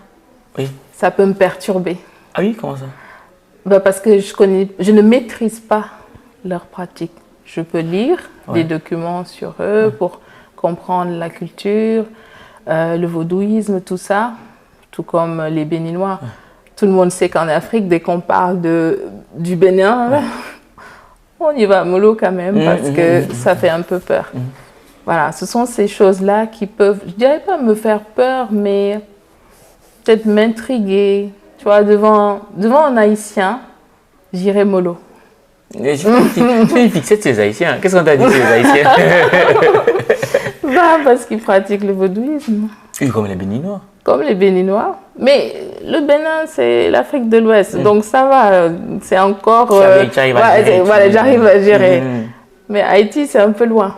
Oui. ça peut me perturber. Ah oui, comment ça? Bah parce que je ne maîtrise pas leurs pratiques. Je peux lire des documents sur eux pour comprendre la culture, le vaudouisme, tout ça, tout comme les Béninois. Tout le monde sait qu'en Afrique, dès qu'on parle du Bénin, là, on y va mollo quand même parce que ça fait un peu peur. Voilà, ce sont ces choses-là qui peuvent, je dirais pas me faire peur, mais peut-être m'intriguer. Tu vois, devant un Haïtien, j'irai mollo. Tu es fixé de ces Haïtiens. Qu'est-ce qu'on t'a dit de ces Haïtiens? Bah, parce qu'ils pratiquent le vaudouisme. Oui, comme les Béninois. Comme les Béninois. Mais le Bénin, c'est l'Afrique de l'Ouest. Donc ça va, c'est encore... Tu arrives à gérer. Voilà, j'arrive à gérer. Mais Haïti, c'est un peu loin.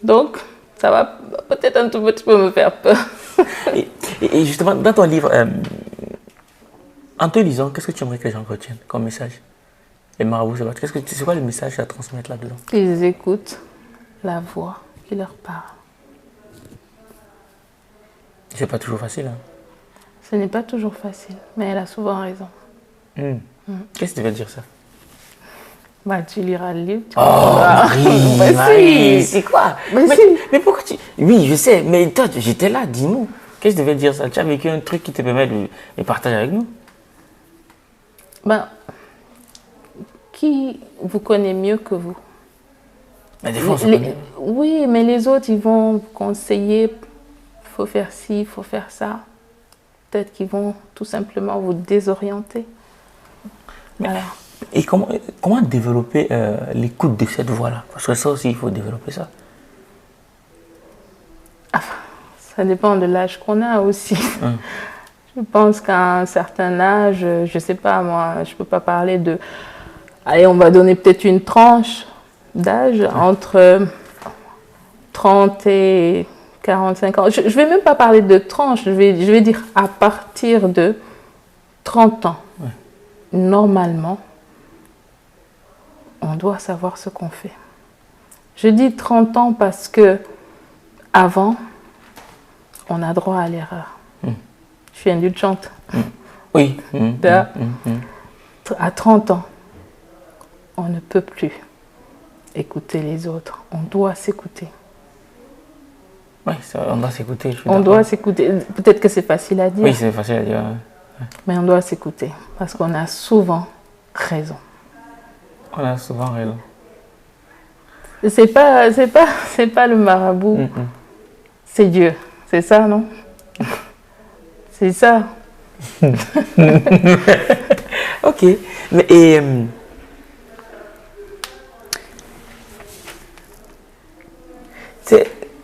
Donc, ça va peut-être un tout petit peu me faire peur. Et justement, dans ton livre, En te lisant, qu'est-ce que tu aimerais que les gens retiennent comme message? Les marabouts, c'est quoi le message à transmettre là-dedans? Qu'ils écoutent la voix qui leur parle. C'est pas toujours facile, hein? Ce n'est pas toujours facile, mais elle a souvent raison. Qu'est-ce que tu veux dire ça? Bah, tu liras le livre. Tu Oh, comprendras. Marie, Bah, Marie, si. c'est quoi? Mais si. Mais pourquoi tu... Oui, je sais, mais toi, j'étais là, dis-nous. Qu'est-ce que tu veux dire ça? Tu as vécu un truc qui te permet de partager avec nous? Ben, qui vous connaît mieux que vous? Mais des fois, on se connaît. Oui, mais les autres, ils vont vous conseiller, il faut faire ci, il faut faire ça. Peut-être qu'ils vont tout simplement vous désorienter. Voilà. Et comment développer l'écoute de cette voix-là? Parce que ça aussi, il faut développer ça. Ça dépend de l'âge qu'on a aussi. Je pense qu'à un certain âge, je ne sais pas, moi, je ne peux pas parler de... Allez, on va donner peut-être une tranche d'âge entre 30 et 45 ans. Je ne vais même pas parler de tranche, je vais dire à partir de 30 ans. Normalement, on doit savoir ce qu'on fait. Je dis 30 ans parce que avant, on a droit à l'erreur. Je suis indulgente. Oui. À 30 ans, on ne peut plus écouter les autres. On doit s'écouter. Oui, on doit s'écouter. On doit s'écouter. Peut-être que c'est facile à dire. Oui, c'est facile à dire. Mais on doit s'écouter. Parce qu'on a souvent raison. On a souvent raison. C'est pas le marabout. C'est Dieu. C'est ça, non? C'est ça. Ok. Mais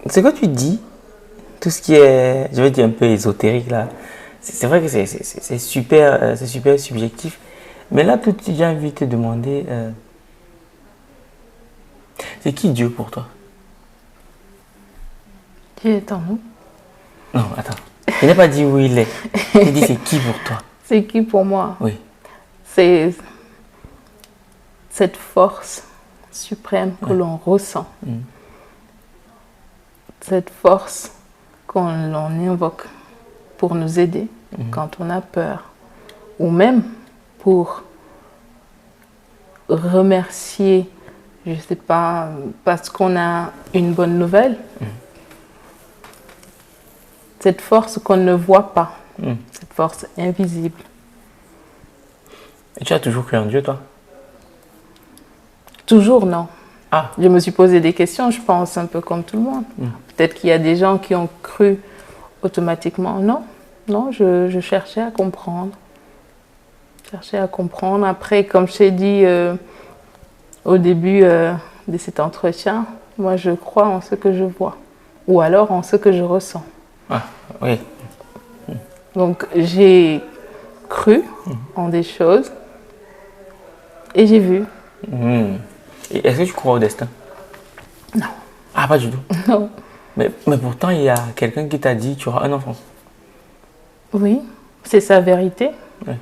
c'est quoi tu dis? Tout ce qui est, je vais dire un peu ésotérique là. C'est vrai que c'est super subjectif. Mais là, tout j'ai envie de te demander, c'est qui Dieu pour toi? Dieu est en nous. Non, attends. Je n'ai pas dit où il est. J'ai dit c'est qui pour toi? C'est qui pour moi? Oui. C'est cette force suprême que l'on ressent. Cette force qu'on invoque pour nous aider quand on a peur. Ou même pour remercier, je ne sais pas, parce qu'on a une bonne nouvelle. Cette force qu'on ne voit pas. Cette force invisible. Et tu as toujours cru en Dieu, toi? Toujours, non. Ah. Je me suis posé des questions, je pense, un peu comme tout le monde. Peut-être qu'il y a des gens qui ont cru automatiquement. Non, je cherchais à comprendre. Après, comme je t'ai dit au début de cet entretien, moi, je crois en ce que je vois. Ou alors en ce que je ressens. Ah, oui. Donc, j'ai cru en des choses et j'ai vu. Et est-ce que tu crois au destin? Non. Ah, pas du tout. Non. Mais pourtant, il y a quelqu'un qui t'a dit tu auras un enfant. Oui, c'est sa vérité. Oui.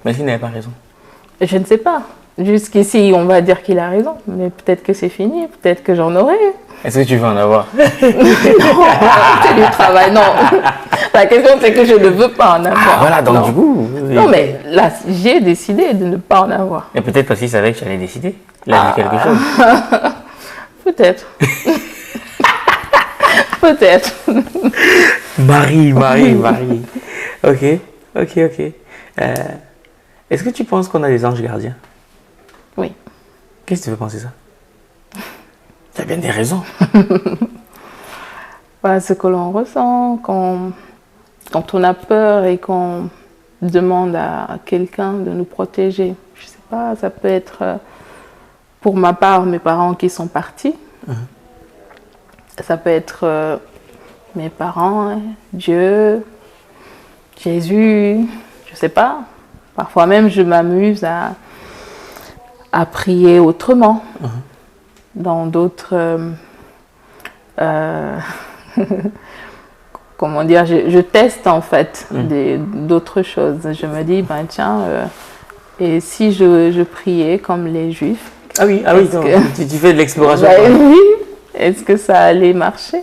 Mais s'il n'avait pas raison. Je ne sais pas. Jusqu'ici, on va dire qu'il a raison. Mais peut-être que c'est fini, peut-être que j'en aurai. Est-ce que tu veux en avoir? Non, c'est du travail, non. La question, c'est que je ne veux pas en avoir. Ah, voilà, donc non. du coup... Non, mais là, j'ai décidé de ne pas en avoir. Et peut-être parce qu'il savait que tu allais décider. Il a dit quelque chose. Peut-être. Peut-être. Marie. Ok. Est-ce que tu penses qu'on a des anges gardiens? Oui. Qu'est-ce que tu veux penser ça? Tu as bien des raisons. Voilà ce que l'on ressent quand on a peur et qu'on demande à quelqu'un de nous protéger. Je ne sais pas, ça peut être pour ma part mes parents qui sont partis. Ça peut être mes parents, Dieu, Jésus, je ne sais pas. Parfois même je m'amuse à prier autrement. Dans d'autres comment dire, je teste en fait d'autres choses. Je me dis, ben tiens, et si je priais comme les Juifs? Ah oui, donc, tu fais de l'exploration. Oui, est-ce que ça allait marcher?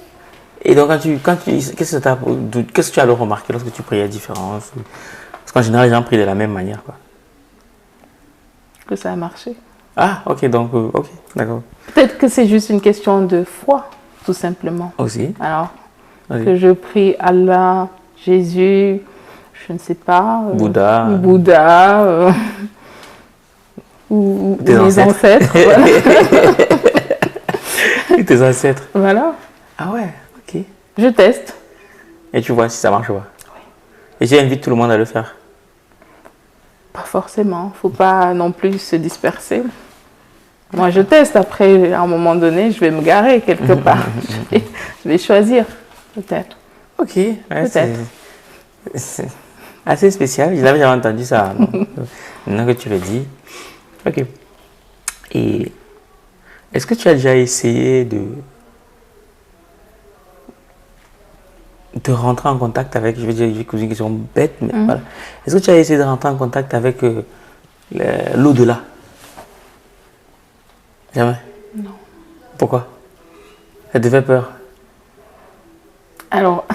Et donc, qu'est-ce que tu as alors remarqué lorsque tu priais différent? Parce qu'en général, les gens prient de la même manière, quoi. Que ça a marché. Ah, ok, donc, ok, d'accord. Peut-être que c'est juste une question de foi, tout simplement. Aussi. Alors, que je prie Allah, Jésus, je ne sais pas. Bouddha. Ou mes ancêtres. Voilà. Tes ancêtres. Voilà. Ah ouais, ok. Je teste. Et tu vois si ça marche ou pas. Oui. Et j'invite tout le monde à le faire. Pas forcément. Faut pas non plus se disperser. Moi, je teste. Après, à un moment donné, je vais me garer quelque part. Je vais choisir, peut-être. Ok. Ouais, c'est assez spécial. Je n'avais jamais entendu ça. Maintenant que tu le dis. Ok. Et est-ce que tu as déjà essayé de rentrer en contact avec, je vais dire une question bête, mais voilà. Est-ce que tu as essayé de rentrer en contact avec l'au-delà? Jamais? Non. Pourquoi? Ça te fait peur? Alors,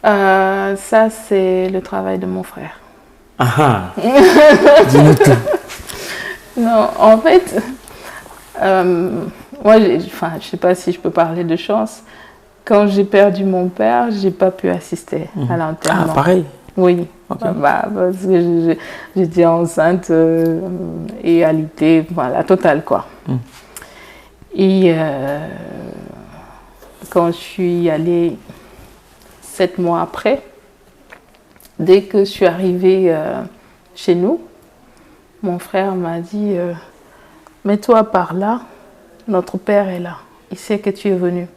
ça c'est le travail de mon frère. Ah ah. Dis-nous tout. Non, en fait, moi, je sais pas si je peux parler de chance. Quand j'ai perdu mon père, j'ai pas pu assister à l'enterrement. Ah, pareil. Oui, Okay. Parce que j'étais enceinte et alité, voilà, totale quoi. Et quand je suis allée 7 mois après, dès que je suis arrivée chez nous, mon frère m'a dit mets-toi par là, notre père est là, il sait que tu es venu.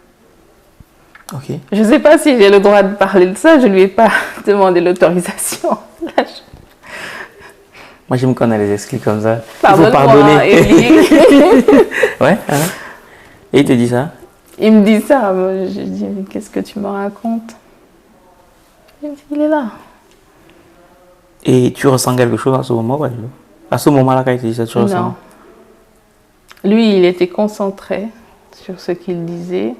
Ok. Je ne sais pas si j'ai le droit de parler de ça, je ne lui ai pas demandé l'autorisation. Moi, j'aime quand on les explique comme ça. Il Pardonne-moi, faut pardonner. Ouais. Et il te dit ça? Il me dit ça. Moi, je dis, mais qu'est-ce que tu me racontes? Il me dit, il est là. Et tu ressens quelque chose à ce moment? Ouais, à ce moment-là, quand il te dit ça, tu ressens? Non. Lui, il était concentré sur ce qu'il disait.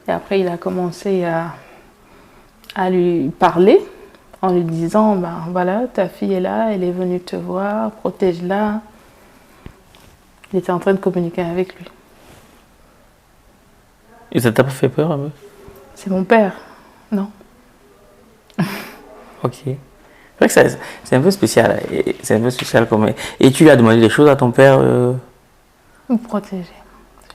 Et après, il a commencé à lui parler en lui disant, ben voilà, ta fille est là, elle est venue te voir, protège-la. Il était en train de communiquer avec lui. Et ça t'a pas fait peur un peu? C'est mon père, non? Ok. C'est vrai que c'est un peu spécial. C'est un peu spécial comme. Et tu lui as demandé des choses à ton père? Me protéger.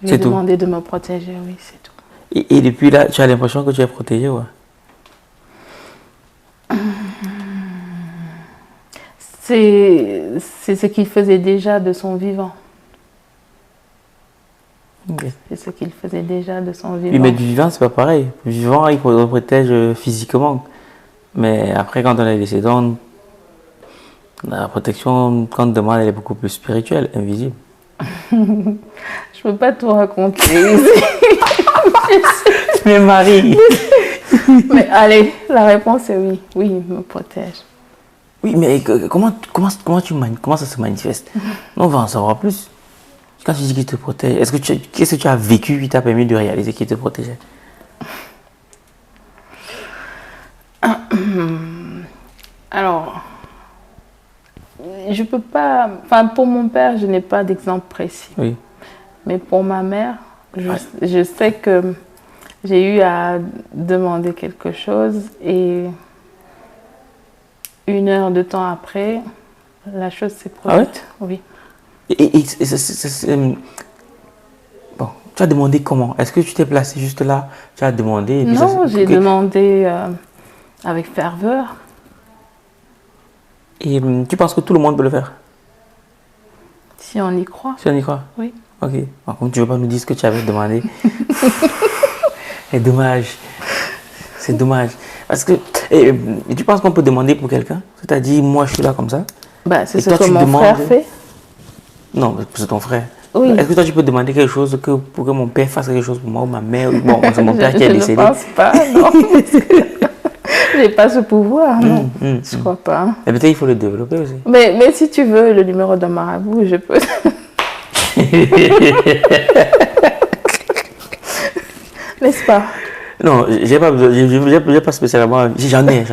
Je lui ai demandé de me protéger, oui, c'est tout. Et depuis là, tu as l'impression que tu es protégée, ouais? C'est ce qu'il faisait déjà de son vivant. Okay. C'est ce qu'il faisait déjà de son vivant. Oui, mais du vivant, c'est pas pareil. Le vivant, il protège physiquement. Mais après, quand on est décédant, la protection qu'on demande, elle est beaucoup plus spirituelle, invisible. Je peux pas tout raconter ici. Mais Marie. Mais allez, la réponse est oui. Oui, il me protège. Oui, mais comment ça se manifeste? On va en savoir plus. Quand tu dis qu'il te protège, qu'est-ce que tu as vécu qui t'a permis de réaliser qu'il te protégeait? Alors, je peux pas. Enfin, pour mon père, je n'ai pas d'exemple précis. Oui. Mais pour ma mère, je sais que j'ai eu à demander quelque chose et 1 heure de temps après, la chose s'est produite. Ah ouais? Oui. Bon, tu as demandé comment? Est-ce que tu t'es placé juste là? Tu as demandé et puis non, j'ai demandé avec ferveur. Et tu penses que tout le monde peut le faire? Si on y croit. Si on y croit? Oui. Ok. Bon, comme tu ne veux pas nous dire ce que tu avais demandé. C'est dommage. C'est dommage. Parce que tu penses qu'on peut demander pour quelqu'un? C'est-à-dire, moi, je suis là comme ça. Bah, c'est ce que mon frère fait. Non, c'est ton frère. Oui. Est-ce que toi, tu peux demander quelque chose pour que mon père fasse quelque chose pour moi ou ma mère? Bon, c'est mon père qui est décédé. Je ne pense pas, non. Je n'ai pas ce pouvoir, non. Je crois pas. Mais peut-être il faut le développer aussi. Mais si tu veux le numéro d'un marabout, je peux. N'est-ce pas? Non, j'ai pas spécialement. J'en ai.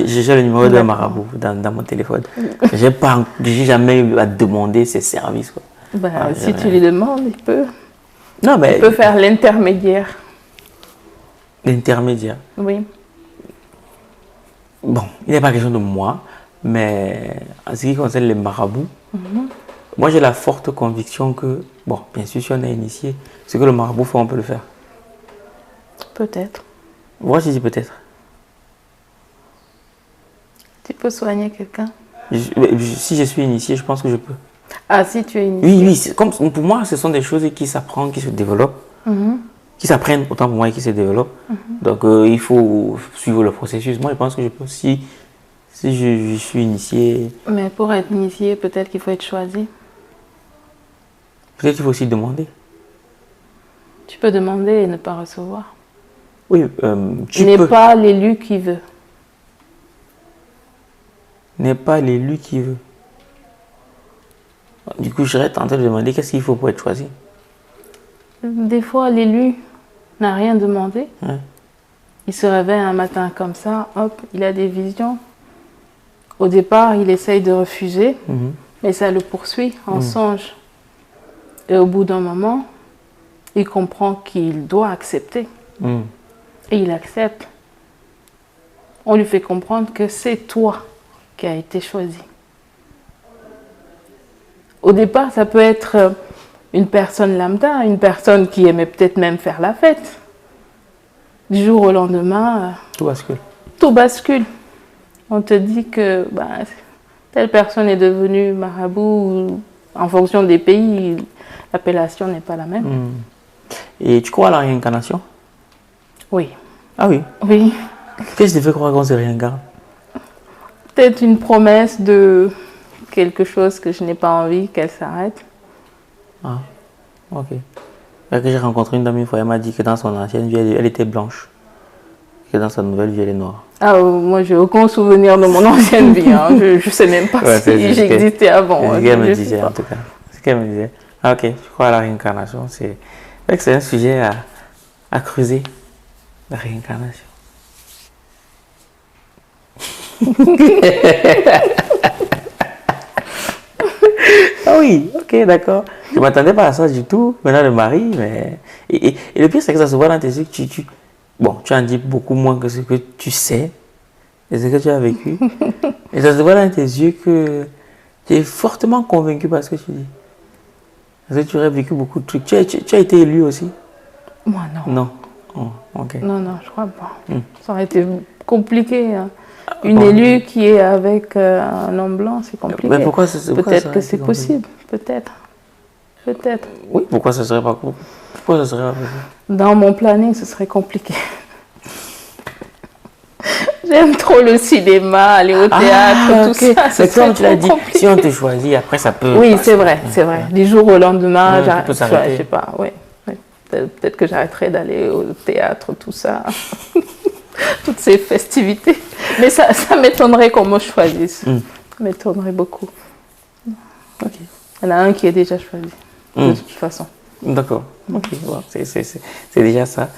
J'ai le numéro d'un marabout dans mon téléphone. J'ai jamais eu à demander ses services, quoi. Si tu lui demandes, il peut. Non, mais. Il peut faire l'intermédiaire. L'intermédiaire. Oui. Bon, il n'est pas question de moi, mais en ce qui concerne les marabouts, moi j'ai la forte conviction que, bon, bien sûr, si on est initié, ce que le marabout fait, on peut le faire. Peut-être. Moi, je dis peut-être. Tu peux soigner quelqu'un? Si je suis initié, je pense que je peux. Ah, si tu es initié? Oui, comme, pour moi, ce sont des choses qui s'apprennent, qui se développent, qui s'apprennent autant pour moi et qui se développent. Donc, il faut suivre le processus. Moi, je pense que je peux. Si je suis initié... Mais pour être initié, peut-être qu'il faut être choisi. Peut-être qu'il faut aussi demander. Tu peux demander et ne pas recevoir. Oui, tu N'est peux. pas l'élu qui veut. N'est pas l'élu qui veut. Du coup, je serais tenté de demander qu'est-ce qu'il faut pour être choisi. Des fois, l'élu n'a rien demandé. Ouais. Il se réveille un matin comme ça, hop, il a des visions. Au départ, il essaye de refuser, mais ça le poursuit en songe. Et au bout d'un moment, il comprend qu'il doit accepter. Et il accepte. On lui fait comprendre que c'est toi qui as été choisi. Au départ, ça peut être une personne lambda, une personne qui aimait peut-être même faire la fête. Du jour au lendemain, Tout bascule. tout bascule. On te dit que telle personne est devenue marabout, ou, en fonction des pays, l'appellation n'est pas la même. Et tu crois à la réincarnation? Oui. Ah oui. Oui. Qu'est-ce qui te fait croire qu'on se réincarne? Peut-être une promesse de quelque chose que je n'ai pas envie qu'elle s'arrête. Ah, ok. Parce que j'ai rencontré une dame une fois, elle m'a dit que dans son ancienne vie, elle était blanche. Que dans sa nouvelle vie, elle est noire. Ah, moi, j'ai aucun souvenir de mon ancienne vie. Hein. Je ne sais même pas si j'existais avant. C'est ce qu'elle me disait, en tout cas. C'est ce qu'elle me disait. Ah, ok, je crois à la réincarnation. C'est un sujet à creuser. La réincarnation. Ah oui, ok, d'accord. Je ne m'attendais pas à ça du tout. Maintenant, le mari, mais... Et le pire, c'est que ça se voit dans tes yeux que Bon, tu en dis beaucoup moins que ce que tu sais et ce que tu as vécu. Et ça se voit dans tes yeux que tu es fortement convaincu par ce que tu dis. Parce que tu aurais vécu beaucoup de trucs. Tu as été élu aussi? Moi, non. Non. Oh, ok. Non, je crois pas. Ça aurait été compliqué. Hein. Une élue qui est avec un homme blanc, c'est compliqué. Mais pourquoi peut-être que c'est possible. Peut-être. Oui, pourquoi ce serait pas possible? Pourquoi ce serait pas possible? Dans mon planning, ce serait compliqué. J'aime trop le cinéma, aller au théâtre, tout ça. C'est comme tu l'as dit, si on te choisit, après ça peut... Oui, c'est vrai. Du jour au lendemain, je sais pas, peut-être que j'arrêterai d'aller au théâtre, tout ça. Toutes ces festivités. Mais ça m'étonnerait qu'on me choisisse. Ça m'étonnerait beaucoup. Ok. Il y en a un qui est déjà choisi, de toute façon. D'accord. Ok, bon, c'est déjà ça.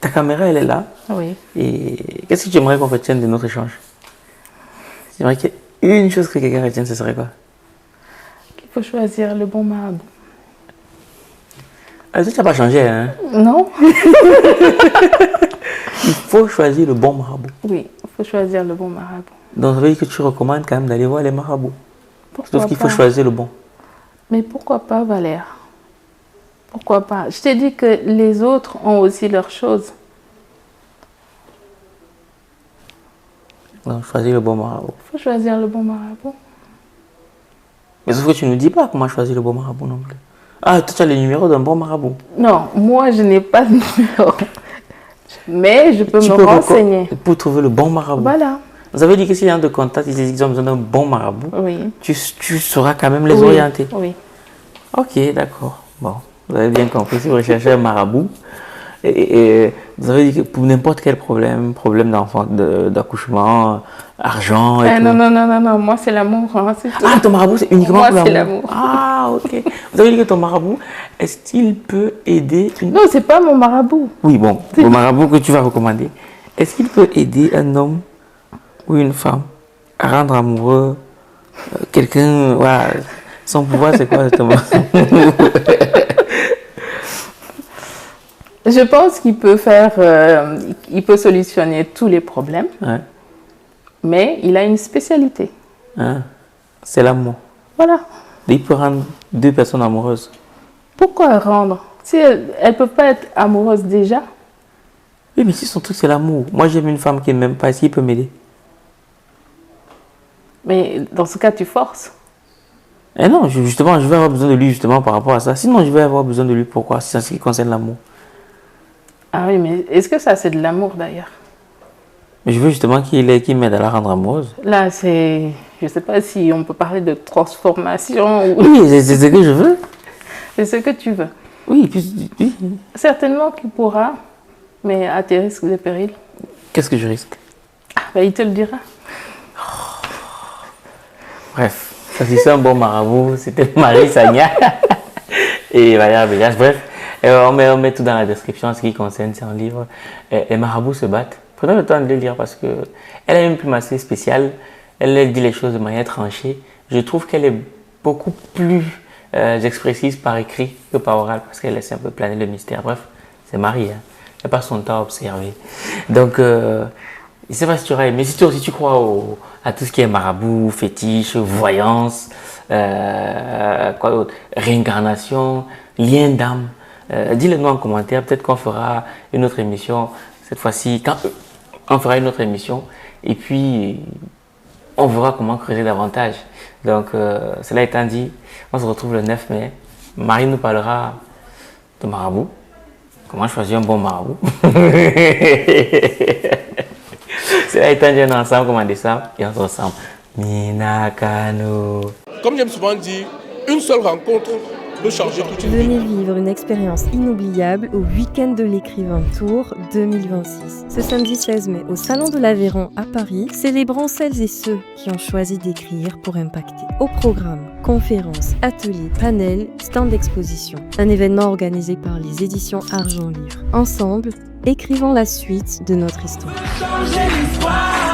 Ta caméra, elle est là. Oui. Et qu'est-ce que tu aimerais qu'on retienne de notre échange? J'aimerais qu'il y ait une chose que quelqu'un retienne, ce serait quoi? Qu'il faut choisir le bon marabout. Ah, ça, tu n'as pas changé, hein? Non. Il faut choisir le bon marabout. Oui, il faut choisir le bon marabout. Donc, ça veut dire que tu recommandes quand même d'aller voir les marabouts. Sauf qu'il faut choisir le bon. Mais pourquoi pas, Valère? Pourquoi pas? Je t'ai dit que les autres ont aussi leurs choses. Donc, choisir le bon marabout. Il faut choisir le bon marabout. Mais sauf que tu ne nous dis pas comment choisir le bon marabout non plus. Ah, toi, tu as le numéro d'un bon marabout. Non, moi, je n'ai pas de numéro. Mais je peux me renseigner. Pour trouver le bon marabout. Voilà. Vous avez dit que si les gens te contactent, ils ont besoin d'un bon marabout, Oui. tu sauras quand même les Oui, orienter. Oui. Ok, d'accord. Bon, vous avez bien compris. Si vous recherchez un marabout, et vous avez dit que pour n'importe quel problème d'enfant, d'accouchement, argent et tout. Non, moi c'est l'amour. Hein, c'est tout. Ah, ton marabout, c'est uniquement Moi, pour c'est l'amour. l'amour. Ah, ok. Vous avez dit que ton marabout, est-ce qu'il peut aider une... Non, c'est pas mon marabout. Oui, bon, le marabout que tu vas recommander, est-ce qu'il peut aider un homme ou une femme à rendre amoureux quelqu'un, voilà, son pouvoir, c'est quoi exactement? Je pense qu'il peut il peut solutionner tous les problèmes, Ouais. mais il a une spécialité. Hein? C'est l'amour. Voilà. Il peut rendre deux personnes amoureuses. Pourquoi rendre? Si elles ne peuvent pas être amoureuses déjà. Oui, mais si son truc c'est l'amour, moi j'aime une femme qui ne m'aime pas, est-ce qu'il peut m'aider? Mais dans ce cas, tu forces. Eh non, justement, je vais avoir besoin de lui justement par rapport à ça. Sinon, je vais avoir besoin de lui pourquoi? Si c'est ce qui concerne l'amour. Ah oui, mais est-ce que ça, c'est de l'amour d'ailleurs? Mais je veux justement qu'il m'aide à la rendre amoureuse. Là, c'est... Je ne sais pas si on peut parler de transformation ou... Oui, c'est ce que je veux. C'est ce que tu veux. Oui, oui. Certainement qu'il pourra, mais à tes risques et périls. Qu'est-ce que je risque? Ah, ben, il te le dira. Bref, ça c'est un bon marabout, c'était Marie Sagna et Valérie Béliage. Bref, on met tout dans la description en ce qui concerne son livre. Les marabouts se battent. Prenez le temps de le lire parce qu'elle a une plume assez spéciale. Elle dit les choses de manière tranchée. Je trouve qu'elle est beaucoup plus expressive par écrit que par oral parce qu'elle laisse un peu planer le mystère. Bref, c'est Marie, hein. Elle passe son temps à observer. Donc, je ne sais pas si tu auras aimé. Si tu crois à tout ce qui est marabout, fétiche, voyance, quoi d'autre, réincarnation, lien d'âme, dis-le nous en commentaire. Peut-être qu'on fera une autre émission cette fois-ci. On fera une autre émission et puis on verra comment creuser davantage. Donc, cela étant dit, on se retrouve le 9 mai. Marie nous parlera de marabout. Comment choisir un bon marabout? Cela étant dit, on est ensemble comme en décembre et on se ressemble. Minakano. Comme j'aime souvent dire, une seule rencontre peut changer toute une vie. Venez vivre une expérience inoubliable au Week-end de l'écrivain Tour 2026. Ce samedi 16 mai, au Salon de l'Aveyron à Paris, célébrons celles et ceux qui ont choisi d'écrire pour impacter. Au programme, conférences, ateliers, panels, stands d'exposition. Un événement organisé par les éditions Argent Livre. Ensemble, écrivons la suite de notre histoire. Changer l'histoire.